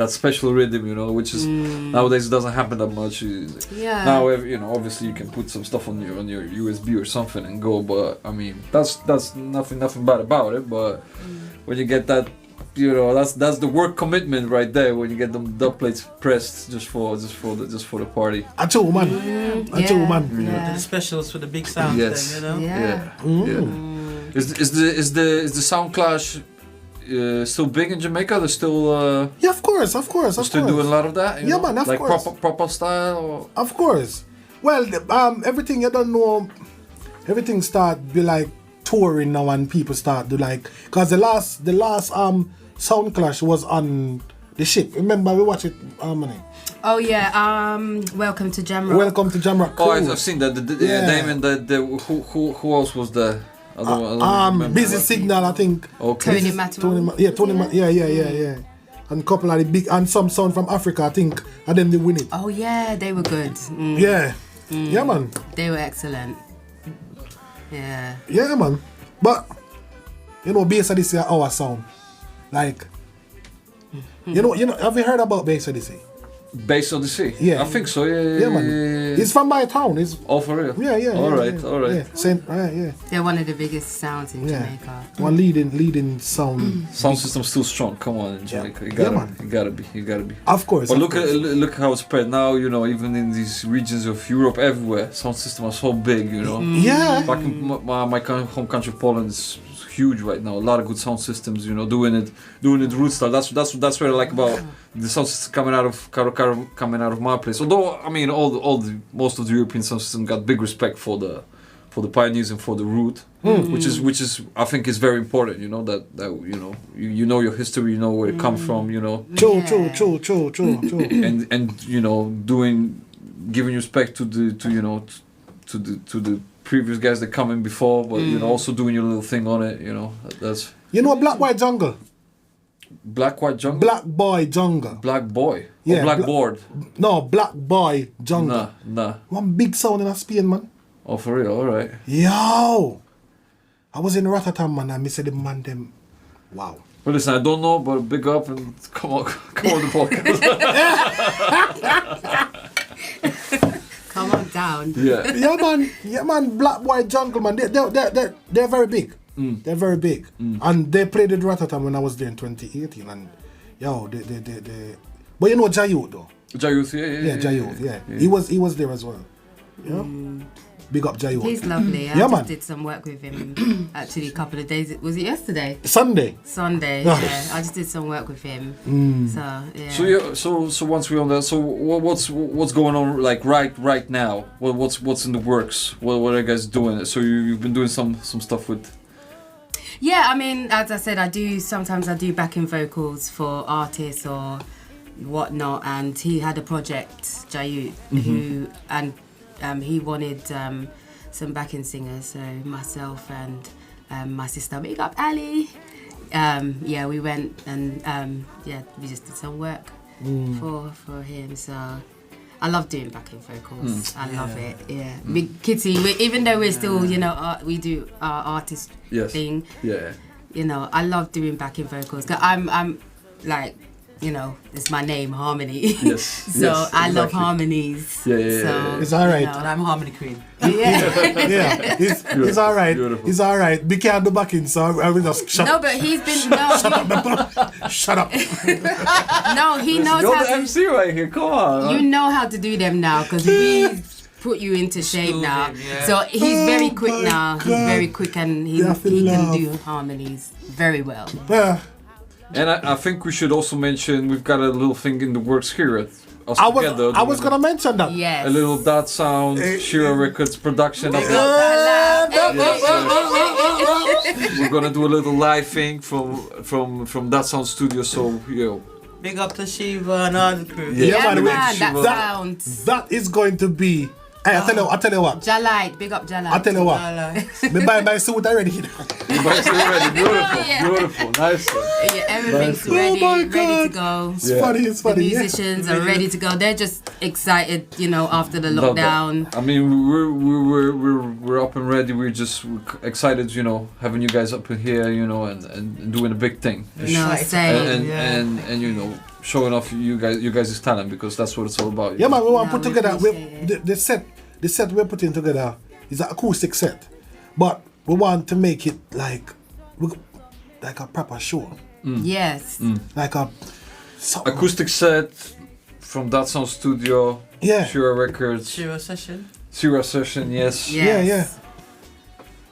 special rhythm. You know, which is nowadays it doesn't happen that much. Yeah. Now, you know, obviously you can put some stuff on your USB or something and go. But I mean, that's nothing bad about it. But when you get that. You know, that's the work commitment right there when you get them dub plates pressed just for the party. I told man. Yeah. The specials for the big sounds, Yes. then, you know. Yeah. Is the sound clash still big in Jamaica? They're still Yeah, of course. still doing a lot of that. You Yeah, know? man, of like course. proper style. Or? Of course. Well, everything you don't know, everything start be like touring now, and people start to like, cause the last sound clash was on the ship. Remember we watched it, Harmonie. Oh yeah. Welcome to Jamrock. Welcome to Jamrock. Oh, I've seen that. The Yeah. name and who else was there? I don't remember. Busy Signal, I think. Okay. Tony Matterall. Yeah. And couple of the big, and some sound from Africa, I think, and then they win it. Oh yeah, they were good. Yeah, man. They were excellent. Yeah. Yeah, man. But you know, bass this is our sound. Like, you know, have you heard about Bass Odyssey? Based on the sea. Yeah. I think so. Yeah, Yeah, man. It's from my town. It's Oh, for real. yeah. All right. Yeah. They're one of the biggest sounds in Yeah. Jamaica. One leading sound. Sound system's still strong. Come on, in Jamaica. Yeah. You gotta be. Of course. But of look course. look how it's spread now. You know, even in these regions of Europe, everywhere, sound system are so big. You know, Yeah. back in my home country, Poland is huge right now. A lot of good sound systems. You know, doing it root style. That's what I like about the sound system coming out of my place. Although I mean, most of the European sound system got big respect for the pioneers and for the root, which is I think is very important. You know that you know you know your history, you know where it comes from. You know. True. and you know giving respect to the previous guys that come in before, but you know also doing your little thing on it. You know that's You know Black White Jungle? Black White Jungle. Black Boy Jungle. Black Boy. Yeah, Or Blackboard. No, Black Boy Jungle. Nah. One big sound in Spain, man. Oh, for real. All right. Yo! I was in Rotterdam, man, and I said the man them. Wow. Well, listen, I don't know, but big up and come on the podcast. Come on down. Yeah. Yeah, man. Black White Jungle, man. They're very big. They're very big, and they played at Rotterdam when I was there in 2018. And yo, they. But you know Jah Kirk though. Jah Kirk, yeah. Jah Kirk, yeah. He was there as well. Yeah. Big up Jah Kirk. He's lovely. I Yeah, just man. did some work with him actually a couple of days. Was it yesterday? Sunday. Yeah. I just did some work with him. So yeah. So yeah, so once we're on that, so what's going on like right now? What's in the works? What are you guys doing? So you've been doing some stuff with. Yeah, I mean, as I said, I do backing vocals for artists or whatnot, and he had a project, Jah Kirk, who he wanted some backing singers, so myself and my sister, big up Ali. Yeah, we went and we just did some work for him. So I love doing backing vocals. I love it. Yeah, Big Kitty. Even though we're still, we do our artist thing. Yeah. I love doing backing vocals. 'Cause I'm like, it's my name, Harmony. Yes. So I love harmonies. Yeah. So, It's all right. And I'm Harmony Queen. Yeah. It's all right. Beautiful. It's all right. We can't do backing, so I will just shut No, up. but he's been Shut up. no, he knows You're how the to. MC right here. Come on. You know how to do them now because we put you into shape Schooled now. him, yeah. So he's very quick my now. He's God. very quick and he Yeah, I feel can love. do harmonies very well. Yeah. And I think we should also mention we've got a little thing in the works here at us I together. was gonna mention that. Yes. A little That Sound, Shero Records production of it. We're gonna do a little live thing from That Sound Studio. So Big up to Shiva and all the crew. Yeah, by the way, man, that Shiva. sounds. That is going to be. Hey, I tell you what. Jalite, big up Jalite. I tell you what. Me buy my suit already. Everybody's ready. Beautiful, Yeah. beautiful, nice. Yeah, everything's Oh ready, my ready to God. go. It's funny. It's The funny. Yeah. musicians are ready to go. They're just excited, after the Love that. lockdown. I mean, we're up and ready. We're excited, having you guys up in here, and doing a big thing. No, same. And showing off you guys' talent because that's what it's all about. Yeah, man. We want to No, put we together. appreciate it. The set we're putting together is an acoustic set, but we want to make it like a proper show, Yes. like a something. Acoustic set from That Sound Studio, Yeah. Shero Records, Shiro session. Shero Session, yes. Yeah.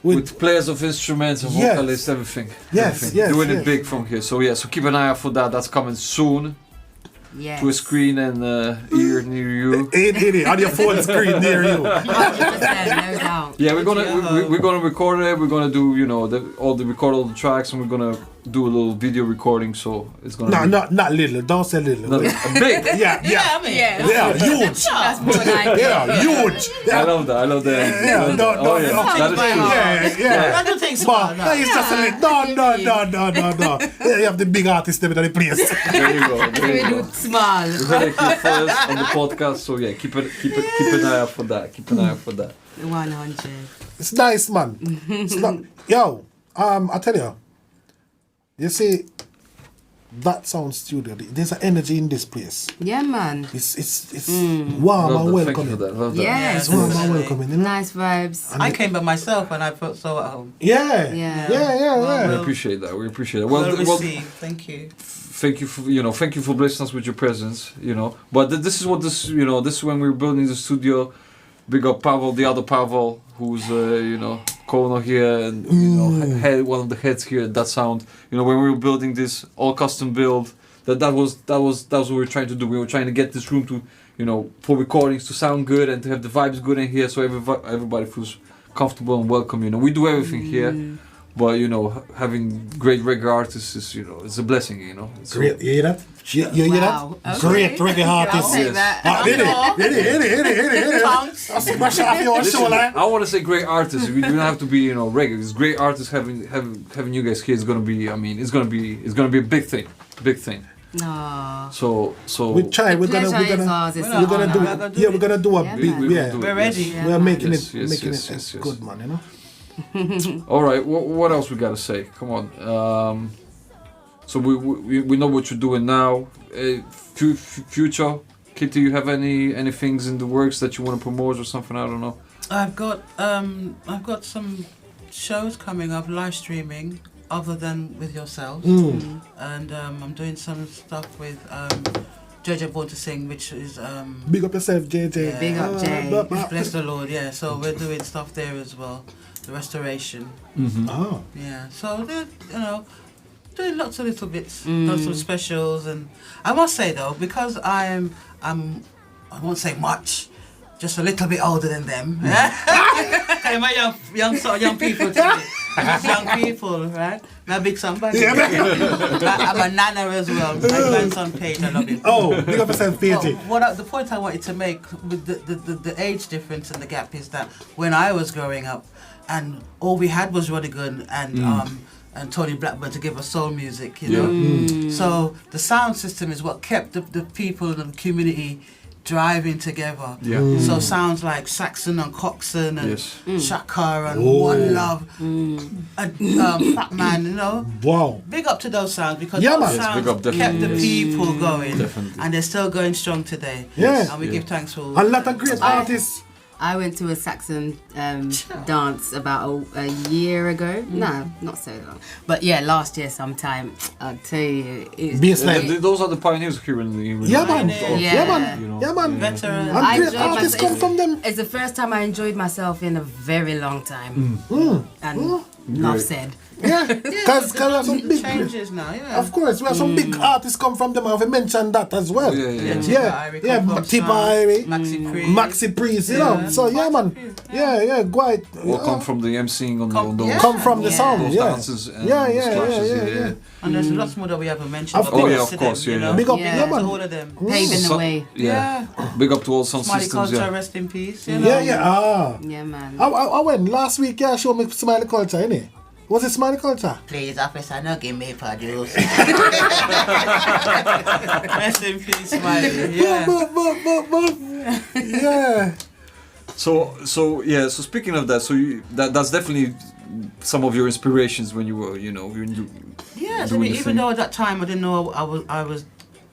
With players of instruments and Yes. vocalists, everything. Yes, Everything. yes, Doing yes. it big from here. So keep an eye out for that. That's coming soon Yes. to a screen and ear near you. In on your phone screen near you. 100%, no doubt. Yeah, we're gonna record it. We're gonna do record all the tracks, and we're gonna do a little video recording. So it's gonna No, be not little. Don't say little. not big. Yeah. I mean, Yeah, huge. That's more like Yeah, huge. I love that. I love that. Yeah, no, Oh, yeah. That is true. Yeah. I don't think so. But it's just a little. No. Yeah, you have the big artist there in the place. There you go. There we you do go. small. We heard it here first on the podcast. So keep an eye out for that. Keep an eye out for that. 100. It's nice, man. It's not. Yo, I tell you. You see, That Sound Studio. There's an energy in this place. Yeah, man. It's warm Love and that. Thank you for welcoming. that. Love that. Yes. It's warm and welcoming. You know? Nice vibes. I came by myself and I felt so at home. Yeah. Yeah. We appreciate that. We appreciate it. Well Well, received. Thank you. thank you for blessing us with your presence. But this is what this is when we were building the studio. Big up Pavel, the other Pavel, who's Kono here and head one of the heads here at That Sound. When we were building this all custom build, that was what we were trying to do. We were trying to get this room to for recordings to sound good and to have the vibes good in here, so everybody feels comfortable and welcome. We do everything here. But having great reggae artists is it's a blessing. It's Great. You hear that? You hear Wow. that? Okay. Great reggae I'll artist. take that. Hit it. Thanks. That's the brush off your Listen, shoulder. I want to say great artists. We don't have to be reggae. It's great artists having you guys here. It's gonna be. It's gonna be a big thing. No. So We try. We're gonna ours. It's we're gonna do. honor. Yeah, we're gonna do a Yeah, big. man. Yeah. do it, We're ready. yes. Yeah, We're man. making Yes, it, yes, making yes, it yes, yes. good, man. All right. What else we gotta say? Come on. So we know what you're doing now. Future, Kitty, you have any things in the works that you want to promote or something? I don't know. I've got some shows coming up, live streaming, other than with yourselves, and I'm doing some stuff with JJ Born to Sing, which is Big up yourself, JJ. Yeah. Big up, Jay. bless the Lord. Yeah, so we're doing stuff there as well, the restoration. Oh. Yeah, so they're doing lots of little bits, lots of specials, and I must say though, because I won't say much, just a little bit older than them. Hey, my young people today. Young people, right? My big son, back. I'm a nana as well. My grandson Paige, I love him. Oh, big up yourself, Paige. The point I wanted to make with the age difference and the gap is that when I was growing up, and all we had was Roddy Gunn and Tony Blackburn to give us soul music, So the sound system is what kept the people in the community driving together. Yeah. So sounds like Saxon and Coxon and Yes. Shaka and One Love, Fat Man, you know. Wow. Big up to those sounds because Yeah, those man. Yes, sounds big up, kept definitely, the yes. people going, Definitely. and they're still going strong today. Yeah. And we Yeah. give thanks for A lot of great artists. I went to a Saxon dance about a year ago. No, not so long. But yeah, last year sometime. I'll tell you. Baseline. Those are the pioneers here in the Yeah, man. Yeah. Yeah, man. You know, Yeah, man. veterans. And I great enjoyed artists myself. come from them. It's the first time I enjoyed myself in a very long time. And enough Great. said. Yeah. Because we have some big... Changes now, yeah. Of course, we have some big artists come from them. I've mentioned that as well. Yeah, yeah, yeah. Yeah, Tipa Irie, Maxi Priest. Maxi Priest, you know. So yeah, man. Yeah, quite. All come from the MCing on those. yeah. Come from the Yeah. sound, Those yeah. dances and Yeah, those yeah, clashes, yeah. And there's lots more that we haven't mentioned. Of but big course. up Oh, yeah, to of course, them, you yeah, know. yeah. Big up, Yeah. yeah, To man. all of them. Paving the So- way. Yeah. Big up to all sound Smiley systems. Culture, Yeah. rest in peace. You know? Yeah. Yeah, man. I went last week. Yeah, show me Smiley Culture, innit? Was it Smiley Culture? Please, officer, no give me produce. Rest in peace, Smiley. Yeah. Yeah. So speaking of that, that's definitely some of your inspirations when you were, when you Yes, I doing mean, the even thing. though at that time I didn't know I was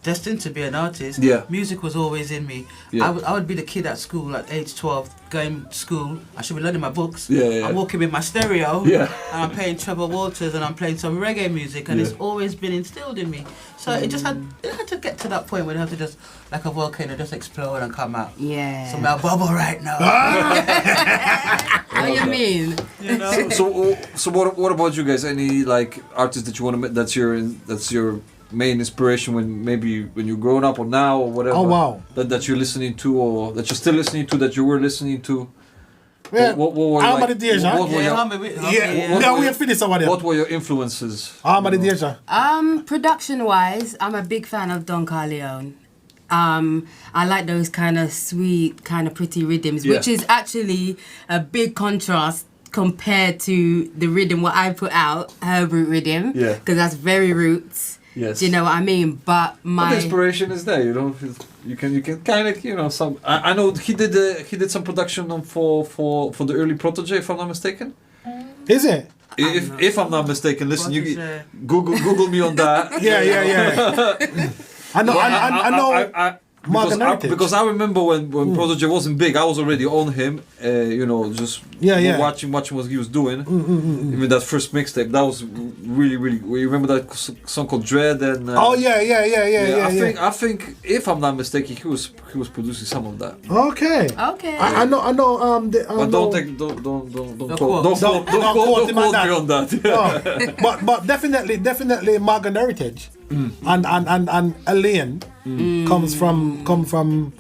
destined to be an artist. Yeah. Music was always in me. Yeah. I would be the kid at school at age 12, going to school. I should be learning my books. Yeah. I'm walking with my stereo. Yeah. And I'm playing Trevor Walters and I'm playing some reggae music, and Yeah. it's always been instilled in me. So it had to get to that point where it had to just, like a volcano, just explode and come out. Yeah. So I'm a bubble right now. What do you mean? You know? So what about you guys? Any like artists that you want to that's your main inspiration when you're growing up or now or whatever? Oh, wow. That you're listening to or that you're still listening to that you were listening to. Yeah. What were Harmonie Deja. what were Yeah, your, Yeah, we have finished over there. what were your influences? Harmonie Deja. Production wise, I'm a big fan of Don Corleone. I like those kind of sweet, kind of pretty rhythms, Yeah. which is actually a big contrast compared to the rhythm what I put out, her root rhythm, Yeah. because that's very roots. Yes. Do you know what I mean? But But the my inspiration is there, you can kind of some. I know he did some production for the early Protege, if I'm not mistaken. Is it? If I'm not mistaken, listen, you Protege. Google me on that. Yeah. I know. I know. Martin Heritage. Because I remember when Protege wasn't big, I was already on him. Just watching what he was doing. Even that first mixtape, that was really. You remember that song called Dread and. Oh yeah. I think if I'm not mistaken, he was producing some of that. Okay. okay. I know. But don't quote me on that. Oh, but definitely Morgan Heritage and Elaine come from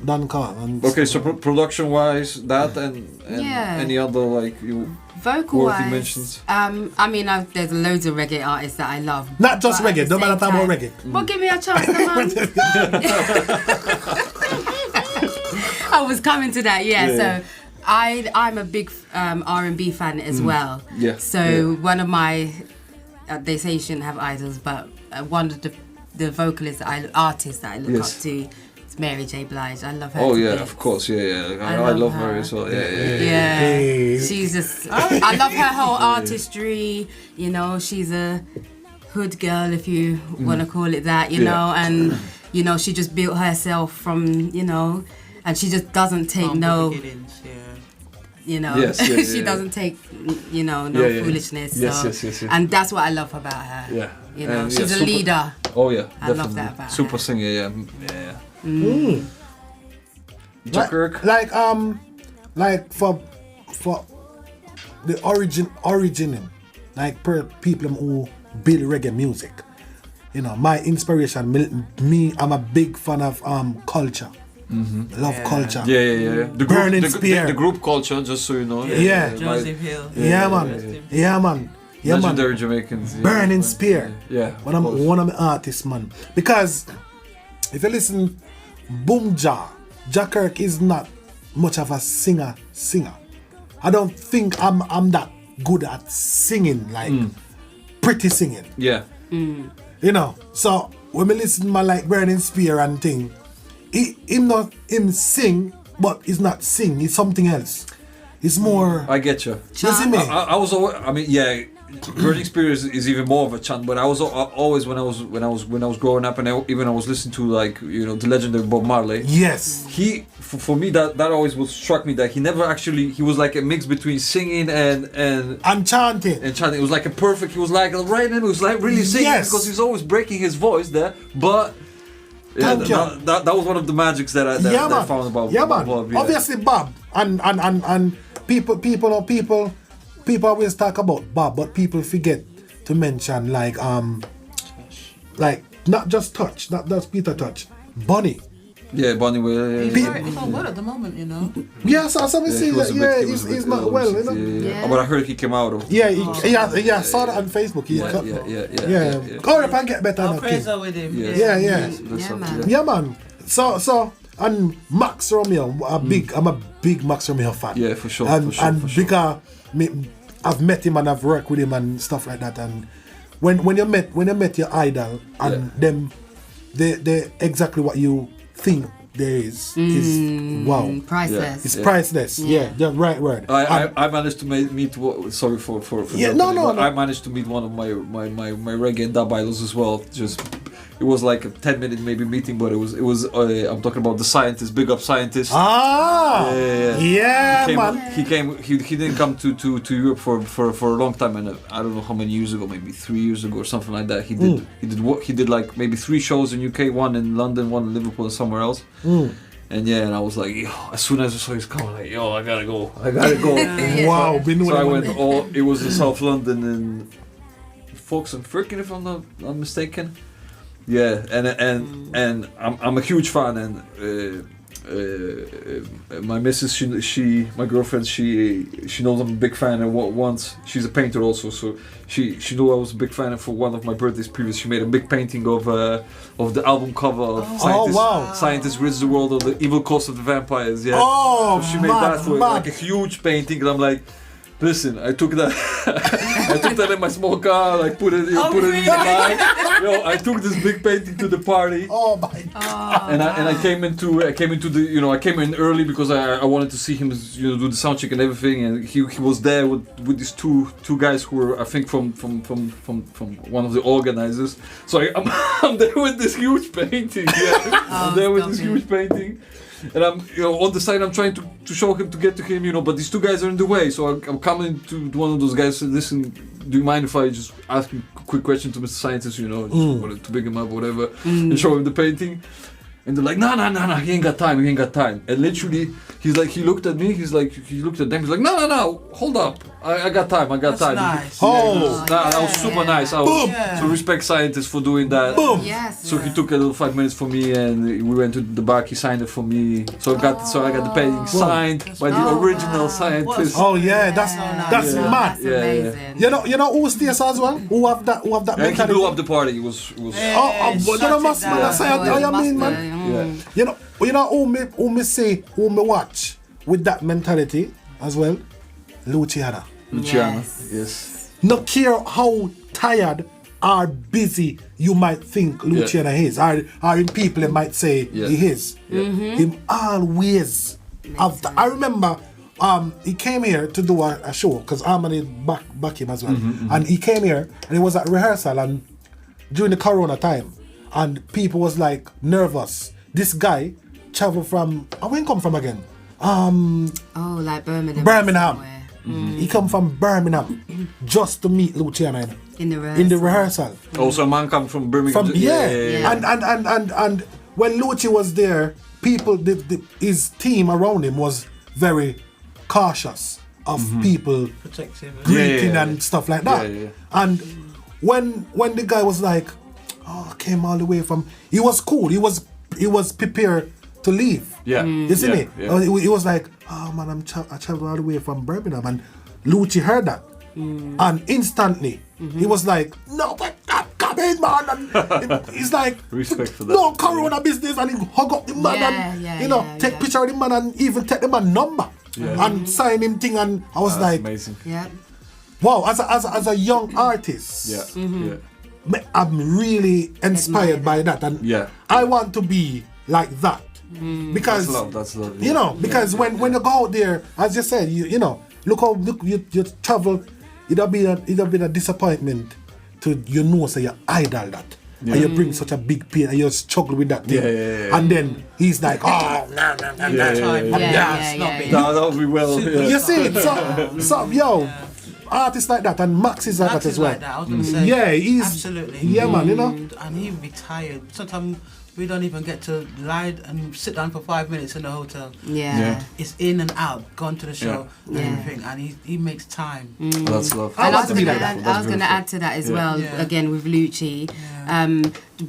Don Carl. Okay, so production wise, that and Yeah. any other like you Vocal worthy wise, mentions. I mean, there's loads of reggae artists that I love. Not just but at reggae, the no matter same about time- reggae. Well, give me a chance, man. I was coming to that, yeah. Yeah. So I'm a big R&B fan as well. Yeah, So yeah. one of my, they say you shouldn't have idols, but one of the vocalists, artists that I look Yes. up to is Mary J. Blige. I love her. Oh to yeah, bits. of course, yeah. I I love love her her. as well. Yeah. Yeah, Hey. she's just. I love her whole artistry. She's a hood girl, if you want to call it that. Yeah. And she just built herself from and she just doesn't take Humble no. beginnings, yeah. Yes, yeah, She yeah. doesn't take no Yeah. foolishness. Yes, so, yes. And that's what I love about her. Yeah. And, She's a super- leader. Oh yeah, I definitely. love that about Super her. singer, yeah. Jah Kirk. Like for the origin, like per people who build reggae music. My inspiration. Me, I'm a big fan of culture. Love culture. Yeah. The Burning group, Spear. the group culture, just so you know. Yeah. Joseph Hill. Yeah, man. Legendary Jamaicans. Yeah. Burning Spear. Yeah. One of my artists, man. Because if you listen, Boom Jah Kirk is not much of a singer. I don't think I'm that good at singing, like pretty singing. Yeah. So when we listen to my like Burning Spear and thing, him sing, but he's not sing. He's something else. It's more. I get you. You see me? I was always, I mean, yeah, Burning Spear is even more of a chant. But I was always when I was growing up, and I was listening to, like, you know, the legendary Bob Marley. Yes. He, for me, that always struck me that he was like a mix between singing And chanting. and chanting. It was like a perfect. He was like right in. It was like really singing, Yes. because he's always breaking his voice there, but. Yeah, Thank you. that was one of the magics that I found about Bob. Yeah. Obviously, Bob and people always talk about Bob, but people forget to mention like not just Peter Touch, Bunny. Yeah, Bonnie will. He's not well at the moment, you know. Yeah, so somebody say that. Yeah, he's not well, you know. Yeah. But I heard he came out of. Yeah, I saw that on Facebook. Yeah. Go up and get better I'll now, praise King. her with him. Yeah. Yeah. Yeah, man. Yeah, man. So and Max Romeo, I'm a big Max Romeo fan. Yeah, for sure. And for sure. because I've met him and I've worked with him and stuff like that. And when you met your idol and them, they exactly what you think there is wow. Priceless. It's priceless. Yeah, the right word. I managed to meet. Sorry for Yeah, jumping in, no. I managed to meet one of my reggae and dub idols as well. Just it was like a 10-minute maybe meeting, but it was. I'm talking about the scientist, big up scientist. Yeah, man. He didn't come to Europe for a long time, and I don't know how many years ago, maybe 3 years ago or something like that. He did like maybe 3 shows in UK, one in London, one in Liverpool, and somewhere else. And I was like, yo, as soon as I saw his coming, like, yo, I gotta go. Wow, So I went it was in South London in Fox and Frickin, if I'm not mistaken. Yeah, and I'm a huge fan, and my missus, my girlfriend, she knows I'm a big fan, and once she's a painter also, so she knew I was a big fan, and for one of my birthdays previous, she made a big painting of the album cover of Scientists Rid the World of the Evil Coast of the Vampires. Yeah, so she made that for like a huge painting, and I'm like, listen, I took that in my small car, like put it in the bag. Yo, I took this big painting to the party. Oh my God. And I came into the I came in early because I wanted to see him do the sound check and everything, and he was there with these two guys who were, I think, from one of the organizers. So I'm there with this huge painting. Yeah. I'm there with this huge painting. And I'm, on the side, I'm trying to show him, to get to him, but these 2 guys are in the way. So I'm coming to one of those guys and listen, do you mind if I just ask him a quick question to Mr. Scientist, just wanted to big him up, whatever, and show him the painting. And they're like, no, he ain't got time. And literally, he looked at me, he looked at them, he's like, no, hold up. I got time. That's nice. That was super nice. So respect Scientists for doing that. Boom. Yes. So he took a little 5 minutes for me, and we went to the back. He signed it for me. So I got the painting signed by the original Scientist. Oh yeah, that's Yeah. mad. That's amazing. You know who stays as well? Who have that And he mentality? blew up the party. It was. You know who me watch with that mentality as well? Luciana. Luciana. Yes. No care how tired or busy you might think Luciana is, or in people might say he is. Him always have that. I remember he came here to do a show because Harmonie back him as well. And he came here and he was at rehearsal and during the corona time, and people was like nervous. This guy traveled from, where he come from again? Like Birmingham. Birmingham. He come from Birmingham just to meet Luciana In the rehearsal. in the rehearsal. Also, a man come from Birmingham. And when Luci was there, people, his team around him was very cautious of people Protective. greeting and stuff like that. And when the guy was like, came all the way from, he was cool. He was prepared to leave. You see me? He was like, oh man, I traveled all the way from Birmingham, and Luci heard that, and instantly he was like, no, but come in, man. And he's like, respect for that. No corona business, and he hug up the man and take picture of the man and even take the man number and sign him thing, and I was like, amazing. Yeah. wow, as a young artist, I'm really inspired by that, and I want to be like that Because That's love. you know, because when you go out there, as you said, you know, look you travel. It'll be a disappointment to so you idol that. And you bring such a big pain and you struggle with that thing. Yeah. And then he's like, oh, nah. That would be well. You see, so yo, artists like that, and Max is like that as well. Like that, I was gonna say. Yeah, he's absolutely. Yeah, man, you know. And he would be tired. Sometimes we don't even get to lie and sit down for 5 minutes in the hotel. Yeah. It's in and out, gone to the show, and Yeah. everything, and he makes time. That's love. And I was to be going like that. to add to that as well, Yeah. again with Lucci.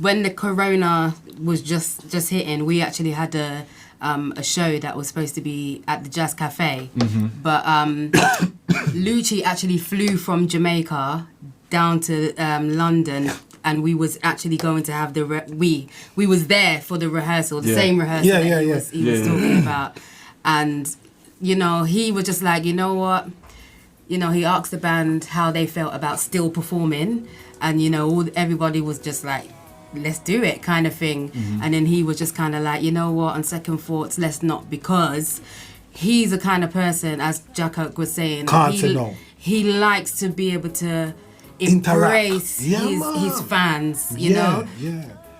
When the corona was just hitting, we actually had a show that was supposed to be at the Jazz Cafe. But Lucci actually flew from Jamaica down to London, and we was actually going to have we was there for the rehearsal, the same rehearsal that he was talking about. And, you know, he was just like, you know what? You know, he asked the band how they felt about still performing. And, you know, everybody was just like, let's do it kind of thing. And then he was just kind of like, you know what, on second thoughts, let's not. Because he's the kind of person, as Jah Kirk was saying, he likes to be able to embrace his fans, you know,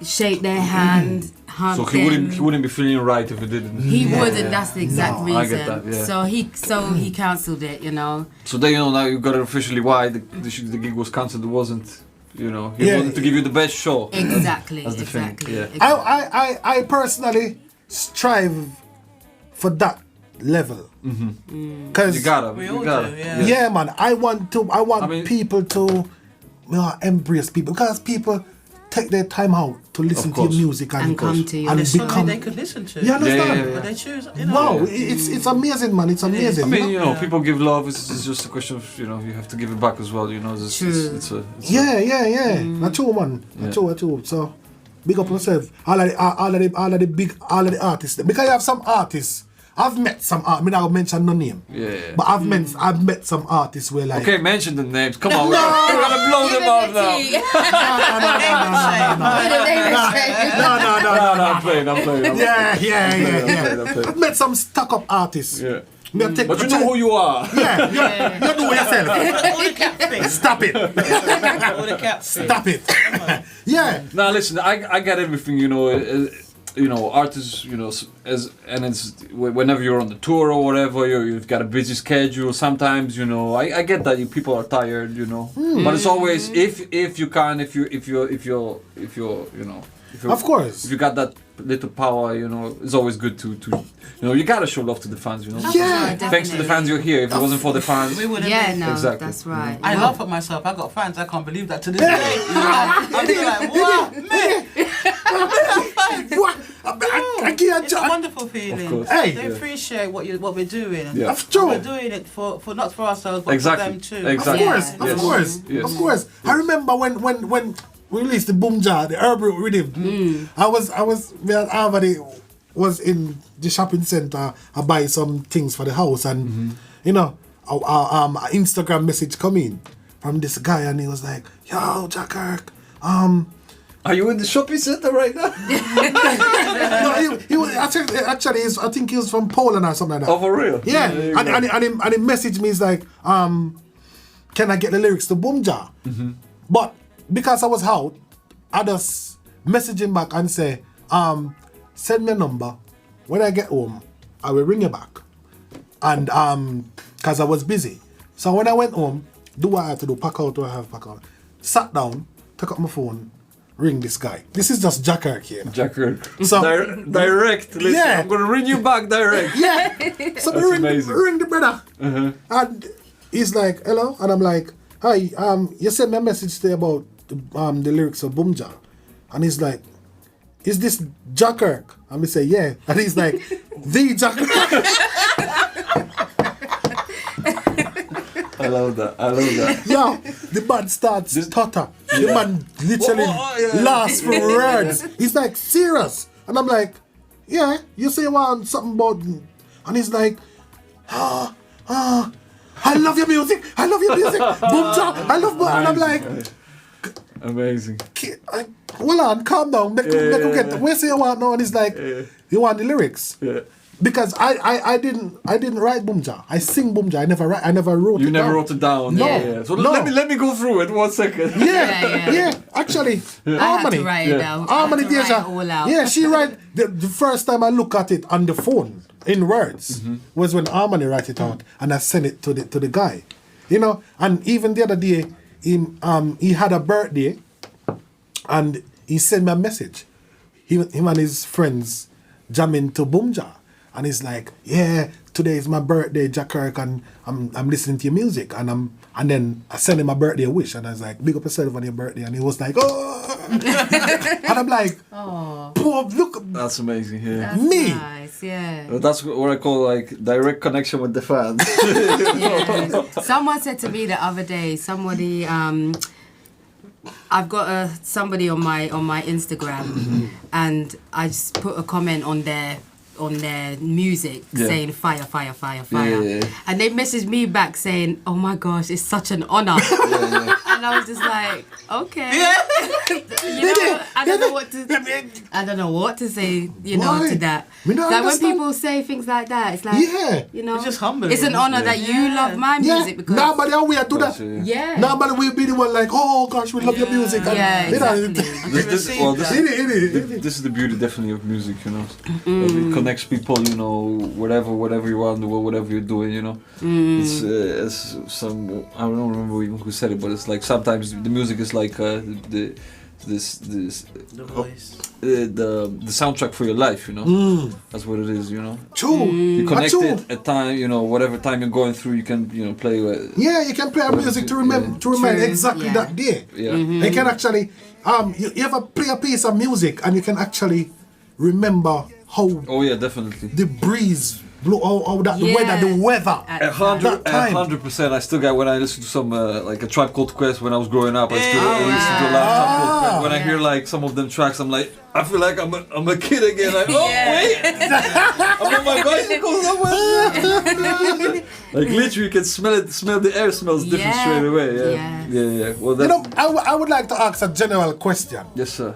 shake their hand, hug So them. he wouldn't be feeling right if he didn't. He wouldn't. That's the exact reason. I get that, yeah. So he cancelled it, you know. So then, you know, now you got it officially why the gig was cancelled. It wasn't, you know, he wanted to give you the best show. Exactly. That's the thing, yeah. Exactly. I personally strive for that level. Because You gotta. We You all gotta. do, yeah. yeah, man, I want people to embrace people, because people take their time out to listen Of to your course. music and come to you. and There's so become. many they could listen to. You understand? Yeah. But they choose, you know. Wow, it's amazing, man. It's amazing. I mean, you know, people give love. It's just a question of, you know, you have to give it back as well. You know, it's Yeah. That's true, man. That's true. So, big up yourself. All of the artists. Because you have some artists. I've met some artists. I mean, I'll mention no name. Yeah. But I've met some artists where like. Okay, mention the names. Come on, we're gonna blow them out now. No, I'm playing. Yeah. I've met some stuck-up artists. Yeah. But But you know who you are. Yeah, you do it yourself. All the cat things. Stop it. All the cat things. Stop it. Yeah. Now listen, I get everything. You know, artists. You know, it's whenever you're on the tour or whatever, you've got a busy schedule. Sometimes, you know, I get that people are tired. You know, but it's always if you can, if you're you know. Of course. If you got that little power, you know, it's always good to you know, you gotta show love to the fans, you know. Yeah. Thanks to the fans you're here. If it wasn't for the fans, We wouldn't Yeah, be. no, Exactly. that's right. I laugh at myself. I got fans. I can't believe that to this day. I'm just like, what? Man. What? I can't. It's a wonderful feeling. Of course. Hey. They appreciate what we're doing. And Yeah. That's true. We're doing it for not for ourselves, but Exactly. for them too. Exactly. Of course. Yes. Of course. I remember when we released the Boom Jah, the Herb Rhythm. I was in the shopping center. I buy some things for the house, and you know, an Instagram message come in from this guy, and he was like, "Yo, Jah Kirk, Are you in the shopping center right now? no, he was actually. I think he was from Poland or something like that. Oh, for real? Yeah, and he messaged me. He's like, "Can I get the lyrics to Boom Jah?" But because I was out, I just message him back and say, "Send me a number. When I get home, I will ring you back." And because I was busy, so when I went home, do what I had to do. Pack out what I have pack out. Sat down, took up my phone, ring this guy. This is just Jah Kirk here. Jah Kirk. So- Direct. Listen, Yeah. I'm gonna ring you back direct. Yeah. So That's we amazing. ring the brother. And he's like, "Hello," and I'm like, "Hi, you sent me a message today about the lyrics of Boom Jah." And he's like, "Is this Jah Kirk?" And we say, "Yeah." And he's like, "The Jah Kirk." I love that. Yo, the man starts stutter. The man literally laughs for words. He's like, "Serious?" And I'm like, "Yeah, you say you want something about..." And he's like, I love your music. Boom Jah, I love..." And I'm like, Amazing. hold on, calm down. Make you get. Where say you want now? And it's like you want the lyrics. Yeah. Because I didn't write Bumja. I sing Bumja. I never wrote it. You never down. wrote it down. No. Yeah. So No. let me go through it 1 second. Yeah. Actually, I had Harmony. to write it down. Harmony I had to write Deja. it all out. Yeah, she write the first time I look at it on the phone in words was when Harmony write it out and I sent it to the guy. You know, and even the other day he had a birthday and he sent me a message. Him and his friends jamming to Bumja. And he's like, yeah, today is my birthday, Jah Kirk, and I'm listening to your music. And then I sent him a birthday wish. And I was like, big up yourself on your birthday. And he was like, oh. And I'm like, poor, look. That's amazing. Yeah. That's Me. nice, yeah. That's what I call like direct connection with the fans. Yeah. Someone said to me the other day, somebody, I've got somebody on my Instagram, and I just put a comment on their music saying fire, Yeah. and they messaged me back saying, oh my gosh, it's such an honor. And I was just like, okay. You know, I don't know what to say, you know, Why? to that. We don't Like when understand. people say things like that, it's like, you know, It's just humbling. it's an honor that you love my music because Nobody are weird to that. yeah. Nobody will be the one like, oh gosh, we love your music. And Yeah, you know, exactly. This It is the beauty definitely of music, you know. It connects people, you know, whatever you are in the world, whatever you're doing, you know. It's some, I don't remember even who said it, but it's like sometimes the music is like the voice. the soundtrack for your life, you know. That's what it is, you know. True. You connect True. it at time, you know, whatever time you're going through, you can, you know, play. Yeah, you can play a music to remember True, exactly yeah. that day. Yeah. You can actually you ever play a piece of music and you can actually remember how Oh yeah, definitely. the breeze blew, how that Yeah. the weather. At A the time. That time. 100%. I still got when I listen to some like a Tribe Called Quest when I was growing up. I still listen to a lot of Tribe Called Quest. When I hear like some of them tracks, I'm like, I feel like I'm a kid again. Like, oh wait, I'm on my bicycle somewhere. Like literally, you can smell it. Smell the air smells different Yeah. straight away. Yeah, Yes. yeah. Well, You that's know, I would like to ask a general question yes, sir.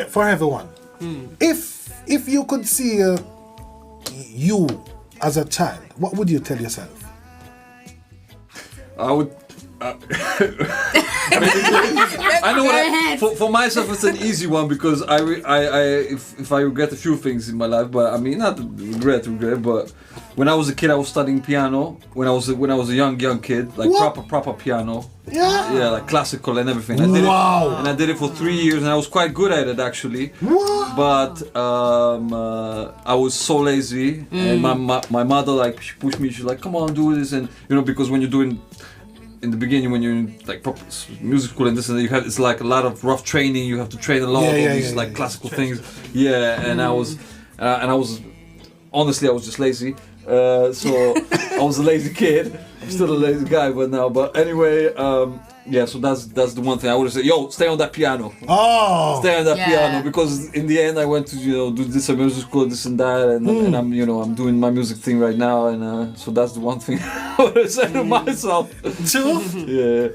for everyone. If you could see you as a child, what would you tell yourself? I would. I know Go what ahead. for myself it's an easy one because if I regret a few things in my life, but I mean not regret, but when I was a kid I was studying piano when I was a young kid, like What? proper piano. Yeah. Like classical and everything. I did Wow. it, and I did it for 3 years and I was quite good at it actually. What? But I was so lazy and my mother like she pushed me, she's like come on do this, and you know because when you're doing in the beginning when you're in like proper music school and this and that, you have it's like a lot of rough training, you have to train a lot of these like classical things. And I was honestly I was just lazy. So I was a lazy kid. I'm still a lazy guy, but anyway, so that's the one thing I would have said. Yo, stay on that piano. Oh. Stay on that Yeah. piano because in the end I went to do this music school, this and that, and I'm doing my music thing right now, and so that's the one thing I would have said to myself. True. Yeah.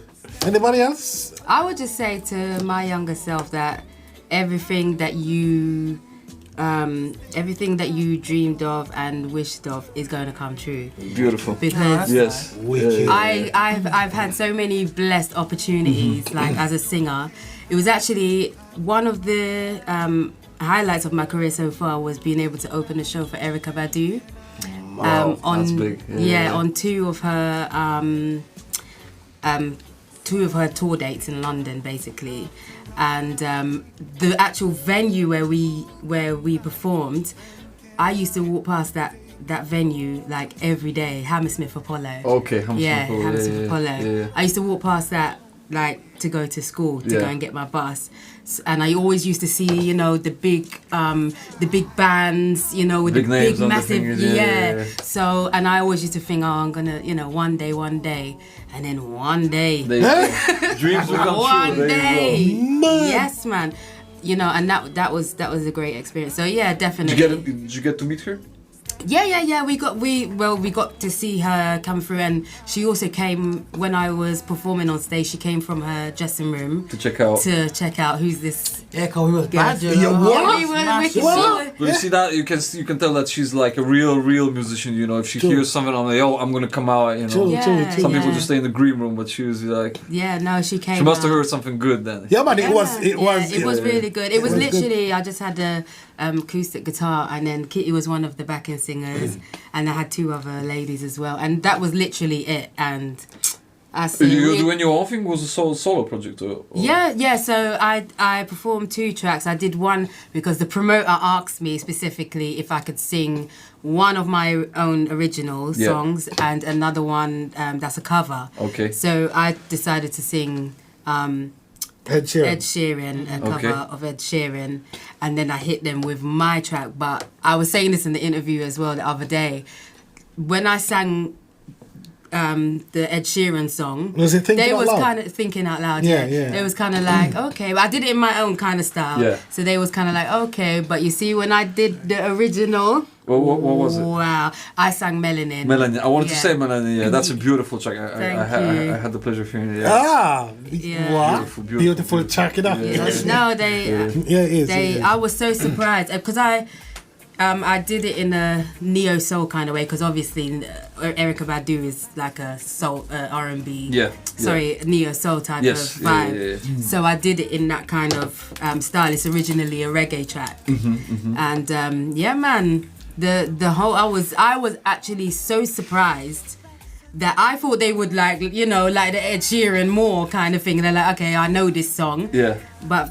Anybody else? I would just say to my younger self that everything that you dreamed of and wished of is going to come true. Beautiful. Because Yes. Wicked. I've had so many blessed opportunities, like as a singer. It was actually one of the highlights of my career so far was being able to open a show for Erykah Badu. On that's big. Yeah. on two of her tour dates in London, basically. And the actual venue where we performed, I used to walk past that venue like every day, Hammersmith Apollo. Okay, Hammersmith Apollo. Yeah. I used to walk past that like to go to school to go and get my bus, and I always used to see the big bands, with Big the names big on the massive fingers, yeah. So, and I always used to think, oh, I'm gonna one day, and then one day. Dreams will come One true. There day, you go. yes, man. And that was a great experience. So yeah, definitely. Did you get to meet her? Yeah. We got to see her come through, and she also came when I was performing on stage. She came from her dressing room To check out. Who's this. Yeah, because we was bad, you Yeah, know. what? We were- Smash. What? But you see that you can tell that she's like a real musician. You know, if she hears something, I'm like, I'm gonna come out. You know, True. some people yeah. just stay in the green room, but she was like, Yeah, no, she came. she must have out. heard something good then. Yeah, man, it was really good. It was was good. literally, I just had a acoustic guitar, and then Kitty was one of the backing singers, and I had 2 other ladies as well, and that was literally it. And I Are you doing your own thing? Was a solo project? Or? Yeah. So I performed 2 tracks. I did one because the promoter asked me specifically if I could sing one of my own original songs and another one that's a cover. Okay. So I decided to sing. Ed Sheeran. Ed Sheeran, a cover of Ed Sheeran, and then I hit them with my track. But I was saying this in the interview as well the other day. When I sang the Ed Sheeran song, Was it thinking they out was loud? kind of thinking out loud. Yeah, Yeah, yeah. They was kind of like, okay, but I did it in my own kind of style. Yeah. So they was kind of like, okay, but you see, when I did the original, What was it? wow, I sang Melanin. Melanin. I wanted to Yeah. say Melanin. Yeah, that's a beautiful track. Thank you. I had the pleasure of hearing it. Yeah. Ah, Yeah. what? Beautiful track it up. Yeah. No, they. Yeah, it is. They, it is. I was so surprised because I did it in a neo soul kind of way because obviously Erykah Badu is like a soul R&B. Yeah. Sorry, neo soul type Yes. of Yeah, vibe. yeah, yeah. So I did it in that kind of style. It's originally a reggae track, and yeah, man, the whole I was actually so surprised. That I thought they would like the Ed Sheeran more kind of thing. They're like, okay, I know this song. Yeah. But,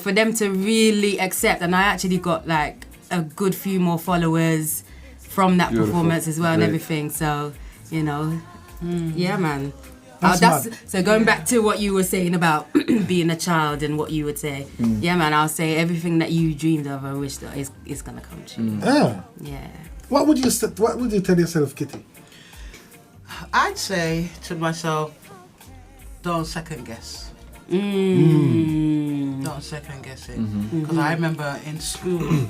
for them to really accept, and I actually got like a good few more followers from that Beautiful. performance as well and Great. everything. So, yeah, man. That's mad. So going back to what you were saying about being a child and what you would say, yeah, man, I'll say everything that you dreamed of and wished that is gonna come true. Yeah. Yeah. What would you tell yourself, Kitty? I'd say to myself, don't second guess. Don't second guess it. Because I remember in school,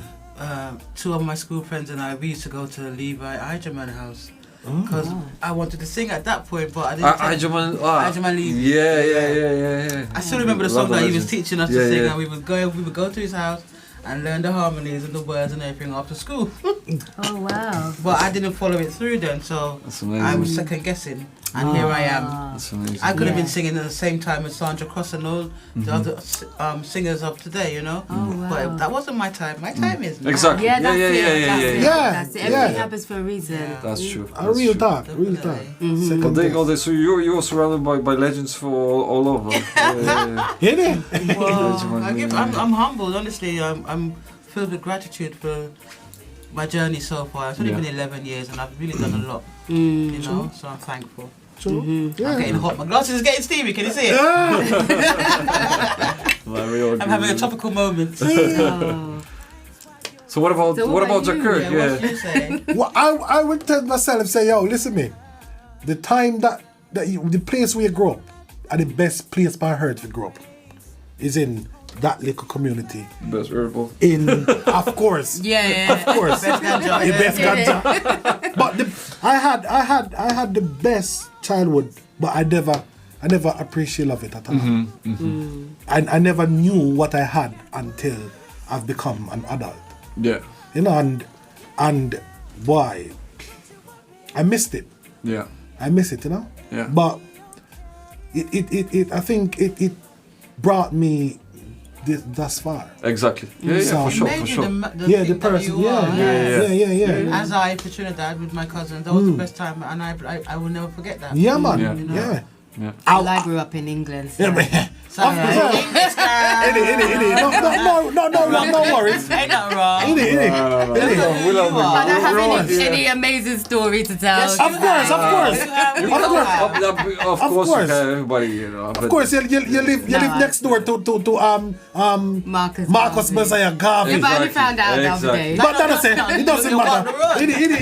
2 of my school friends and I, we used to go to Levi Eigerman house. Because I wanted to sing at that point, but I didn't. Eigerman Levi. Yeah. I still remember the song Love that he was legend. teaching us to sing, and we would go to his house and learn the harmonies and the words and everything after school. Oh wow. But I didn't follow it through then, so That's amazing. I was second guessing, and here I am. That's amazing. I could have been Yeah. singing at the same time as Sandra Cross and all the other singers of today, Oh, wow. But that wasn't my time. My time is now. Exactly. Yeah, that's it. Yeah, That's it. yeah. Everything happens for a reason. Yeah. That's true. A real talk. Definitely. Second But guess. there, so you're surrounded by legends for all over. Yeah. Innit? Well, I'm humbled, honestly. I'm filled with gratitude for my journey so far. It's only Yeah. been 11 years and I've really done a lot, so I'm thankful. True. I'm Yeah. getting hot. My glasses is getting steamy, can you see it? I'm having a topical moment. Oh. So what about So what what about about Jah you? Kirk? Yeah, Yeah. what you say? Well, I would tell myself, say, yo, listen me. The time that the place where you grew up, are the best place by heart to grow up, is in that little community. Best herbal. In, of course, Yeah. of course, Best ganja, the yeah. best ganja. But I had the best childhood, but I never appreciated love it at all. And I never knew what I had until I've become an adult. Yeah. And boy, I missed it. Yeah. I miss it, Yeah. But I think it brought me thus far. Exactly. Yeah, So- for sure, Made for you sure. the Yeah, the thing that person. you are. Yeah. As I to Trinidad with my cousins, that was the best time, and I will never forget that. Yeah, man. Yeah. Yeah. Yeah. Well, I grew up in England. So. Yeah, man. Sorry, Yeah. English girl. No worries. Ain't nothing wrong. It is. We love You are. I don't have Yeah. any amazing story to tell. Yes, Of course. Of Of course, course. everybody, Of course, you live next door to Marcus Messiah Garvey. Yeah, but I only found out the other day. But that doesn't matter.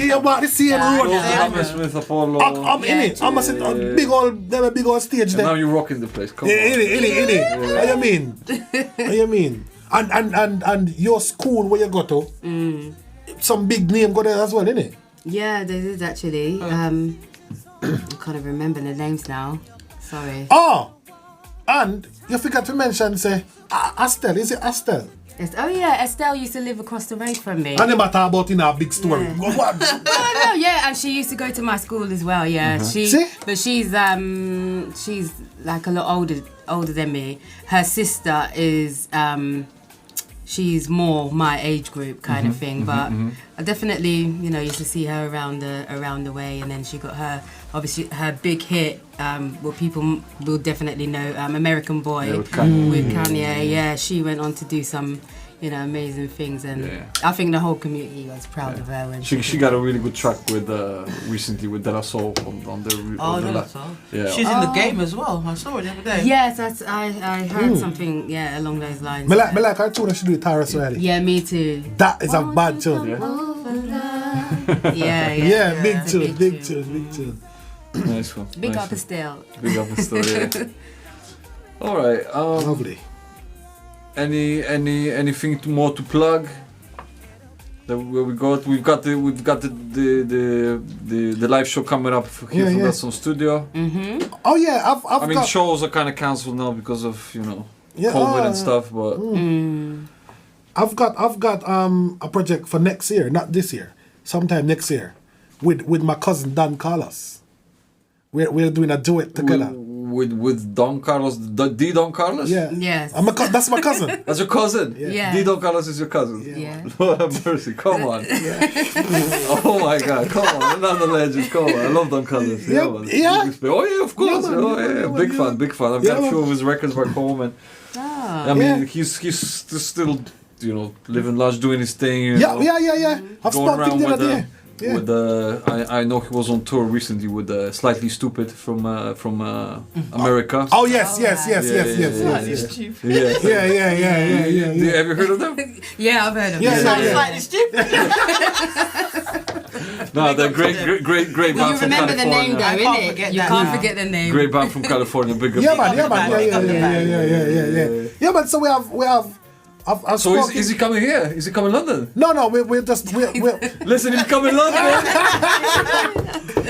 You walk the same road. Hammersmith, Apollo. I'm in it. I'm a big old stage And there. now you're rocking the place. Come Yeah, on. in it. What you mean? And your school where you go to, some big name go there as well, innit? Yeah, they did actually. I can't even remember the names now. Sorry. Oh, and you forgot to mention, say, Estelle. Is it Estelle? Oh yeah, Estelle used to live across the road from me. And they matter about in a big story. Yeah. What? No, yeah, and she used to go to my school as well. Yeah, See? but she's like a lot older than me. Her sister is she's more my age group kind of thing. But I definitely, used to see her around the way, and then she got obviously her big hit. Well, people will definitely know American Boy with Kanye. With Kanye. Yeah, she went on to do some. Amazing things, and I think the whole community was proud of her. When She got a really good track with recently with De La Soul on the. De La Soul. Yeah. She's in the game as well. I saw it the other day. Yes, I heard something along those lines. Me like her tune. She do it Tyrus Riley. Yeah, me too. That is a bad tune. Yeah, big tune. Nice one. Big nice up Estelle. Big up Estelle. Yeah. All right. Lovely. Anything more to plug? We've got the live show coming up here from That's on Studio. Oh yeah, I mean, shows are kind of cancelled now because of COVID and stuff, but I've got a project for next year, not this year, sometime next year, with my cousin Don Carlos. We're doing a duet together. With Don Carlos, the Don Carlos? Yeah. Yes. That's my cousin. That's your cousin? Yeah. The Don Carlos is your cousin? Yeah. Lord have mercy, come on. Oh my God, come on. Another legend, come on. I love Don Carlos. Yeah, Man. yeah. Oh yeah, of course. Big fan. I've got a few of his records back home, and I mean, he's still, living large, doing his thing. Yeah. I've going around the other day. Yeah. With I know he was on tour recently with Slightly Stupid from America. Oh yes. Yeah. Have you heard of them? Yeah, I've heard of Yeah, it. yeah. Slightly stupid. No, they're great Well, band you from remember the name California. though, can't innit? forget You that can't now. forget the name. Great band from California. Big up. Yeah, man. Yeah. Yeah, man. So we have. I've So spoken- is he coming here? Is he coming London? No, we're just we're Listen, he's coming London.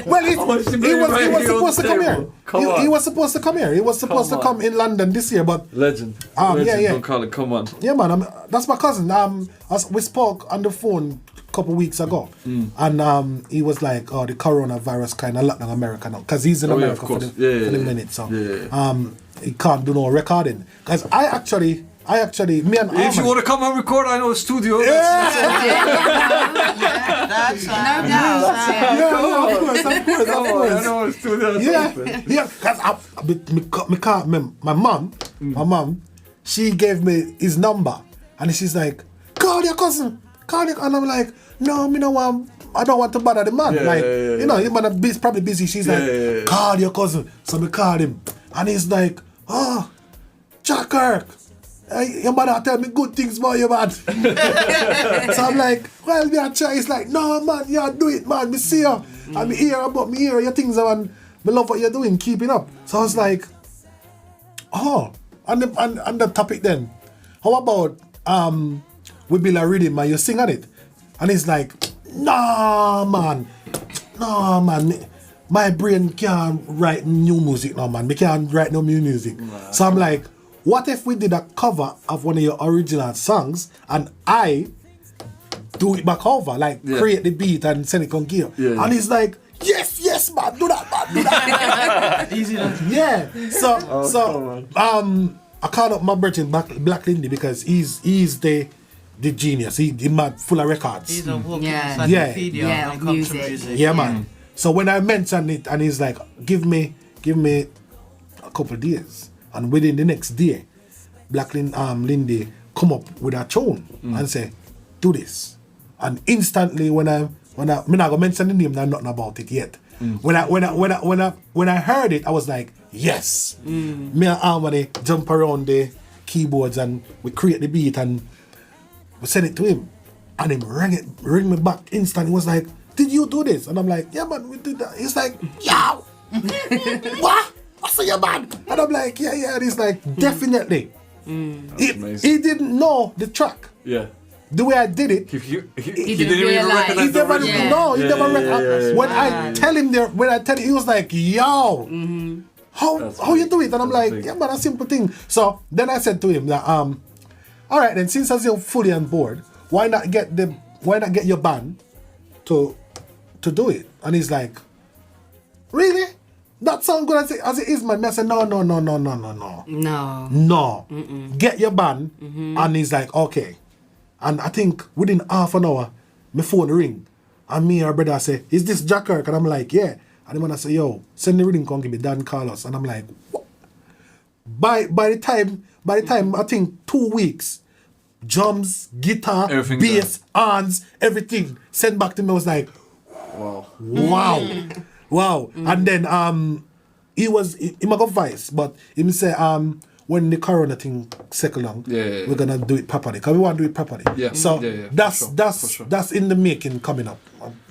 well, he want to was bring him right here supposed on to the come here. table. Come on. He was supposed to come here. He was supposed Come to come in London this year, but Legend. yeah. Don't call it. Come on. yeah, man. That's my cousin. We spoke on the phone a couple weeks ago, and he was like, "Oh, the coronavirus kind of locked down America now, because he's in Oh, yeah, America of for course. the minute, so Yeah. he can't do no recording. Because I actually, me and If you Harmonie- want to come and record, I know a studio. That's No doubt. Yeah, of course. I know a studio. Yeah. Because my mom, she gave me his number, and she's like, "Call your cousin, and I'm like, "No, me no want. I don't want to bother the man. He man is probably busy." She's like, "Call your cousin." So me called him, and he's like, "Oh, Jah Kirk. Your mother tell me good things about you, man." So I'm like, "Well, me I try." He's like, "No, man, yeah, do it, man. Me see you. I'm here about me here. Your things, man. Me love what you're doing. Keep it up." So I was like, "Oh, on the topic then, how about we build a rhythm and you sing on it?" And he's like, "Nah, man. My brain can't write new music now, man. Me can't write no new music." So I'm like, what if we did a cover of one of your original songs and I do it back over, like create the beat and send it on gear? Yeah. And he's like, yes, man, do that. easy enough. Yeah. So I called up my virgin Black Lindy because he's the genius. He mad full of records. He's a walking Yeah. encyclopedia Yeah, when it comes to music. music. Yeah, man. So when I mentioned it, and he's like, give me a couple of days, and within the next day, Black Lindy come up with a tune and say, do this. And instantly, when I not gonna mention the name, I'm nothing about it yet. When I heard it, I was like, yes. Me and Harmonie jump around the keyboards and we create the beat and we send it to him, and him ring me back instant. He was like, "Did you do this?" And I'm like, "Yeah, man, we did that." He's like, "Yo, what? I say, yeah, man." And I'm like, "Yeah." And he's like, "Definitely." He didn't know the track, Yeah. the way I did it, He didn't didn't even realise. recognize he the never, original. Yeah. no, he Yeah, never. yeah. When I tell him there, he was like, "Yo, how That's you big. do it?" And I'm That's like, big. "Yeah, man, a simple thing." So then I said to him that, all right, then since you're fully on board, why not get your band to do it? And he's like, "Really? That sounds good as it is, man." I said, "No. No. Get your band." And he's like, "Okay." And I think within half an hour, my phone ring. And me and our brother say, "Is this Jah Kirk?" And I'm like, "Yeah." And the man I say, "Yo, send the ring, come give me Dan Carlos." And I'm like, what? By the time I think 2 weeks, drums, guitar, Everything bass, horns, everything sent back to me. I was like, wow. And then he might go vice, but he say when the corona thing settle down, Yeah. we're gonna do it properly. Cause we want to do it properly. Yeah. So Yeah, that's for sure. that's in the making coming up.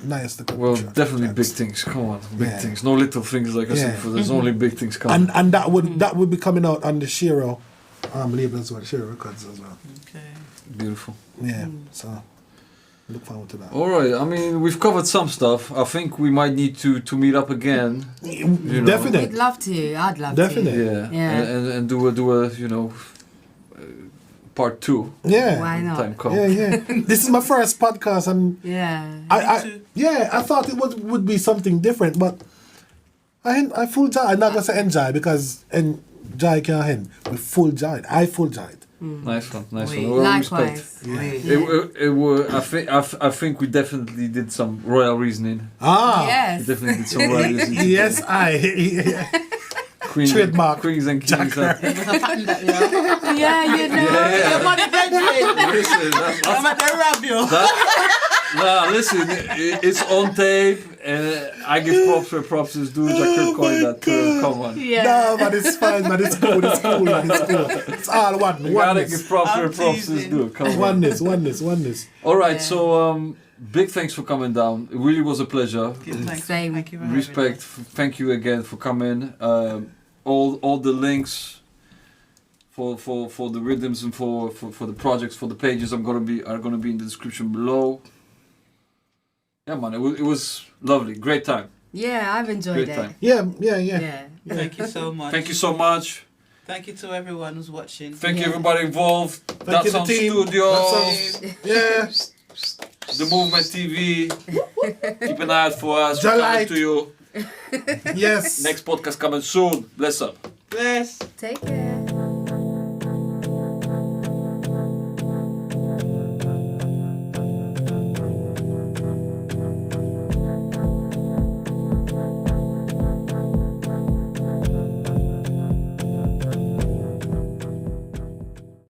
Nice to Well, definitely big things. Come on, big Yeah. things. No little things like I said Yeah. before. There's only big things coming. And that would be coming out on the Shero label as well, Shero Records as well. Okay. Beautiful. Yeah. So look forward to that. All right. I mean, we've covered some stuff. I think we might need to meet up again. You know. Definitely. We'd love to. I'd love Definitely. to. Yeah. Yeah. And do a part 2. Yeah. Why when not? time comes. Yeah. This is my first podcast and Yeah. I thought it would be something different, but I full joy. I'm not gonna say enjoy because enjoy can't end. We full joy. I full joy. Nice one. Oui. Well, Likewise. respect. Oui. It were. I think we definitely did some royal reasoning. Ah. We Yes. definitely did some royal reasoning. Yes, Trademark. Queens and Jah kings. Kirk. Yeah, you know. Yeah. Your money benefit. Listen, I'm at the rub you. listen, it's on tape, and I give props where props is due. Jah Kirk coined that term. Come on. Yeah. No, man, it's fine, man. It's cool, man. It's cool. It's all one. You gotta Oneness. give props where I'm props is teasing. due. Come on. Oneness. All right, Yeah. so big thanks for coming down. It really was a pleasure. Same. Thank you for having Respect. me. Thank you again for coming. All the links for the rhythms and for the projects, for the pages are gonna be in the description below. Yeah, man, it was lovely. Great time. Yeah, I've enjoyed Great it. time. Yeah. Yeah. Thank you so much. Thank you so much. Thank you to everyone who's watching. Thank you Yeah. everybody involved. Thank That you, the Sound team. Studio, That Sound- Yeah. the Movement TV. Keep an eye out for us. We're July. coming to you. Yes. Next podcast coming soon. Bless up. Bless. Take care.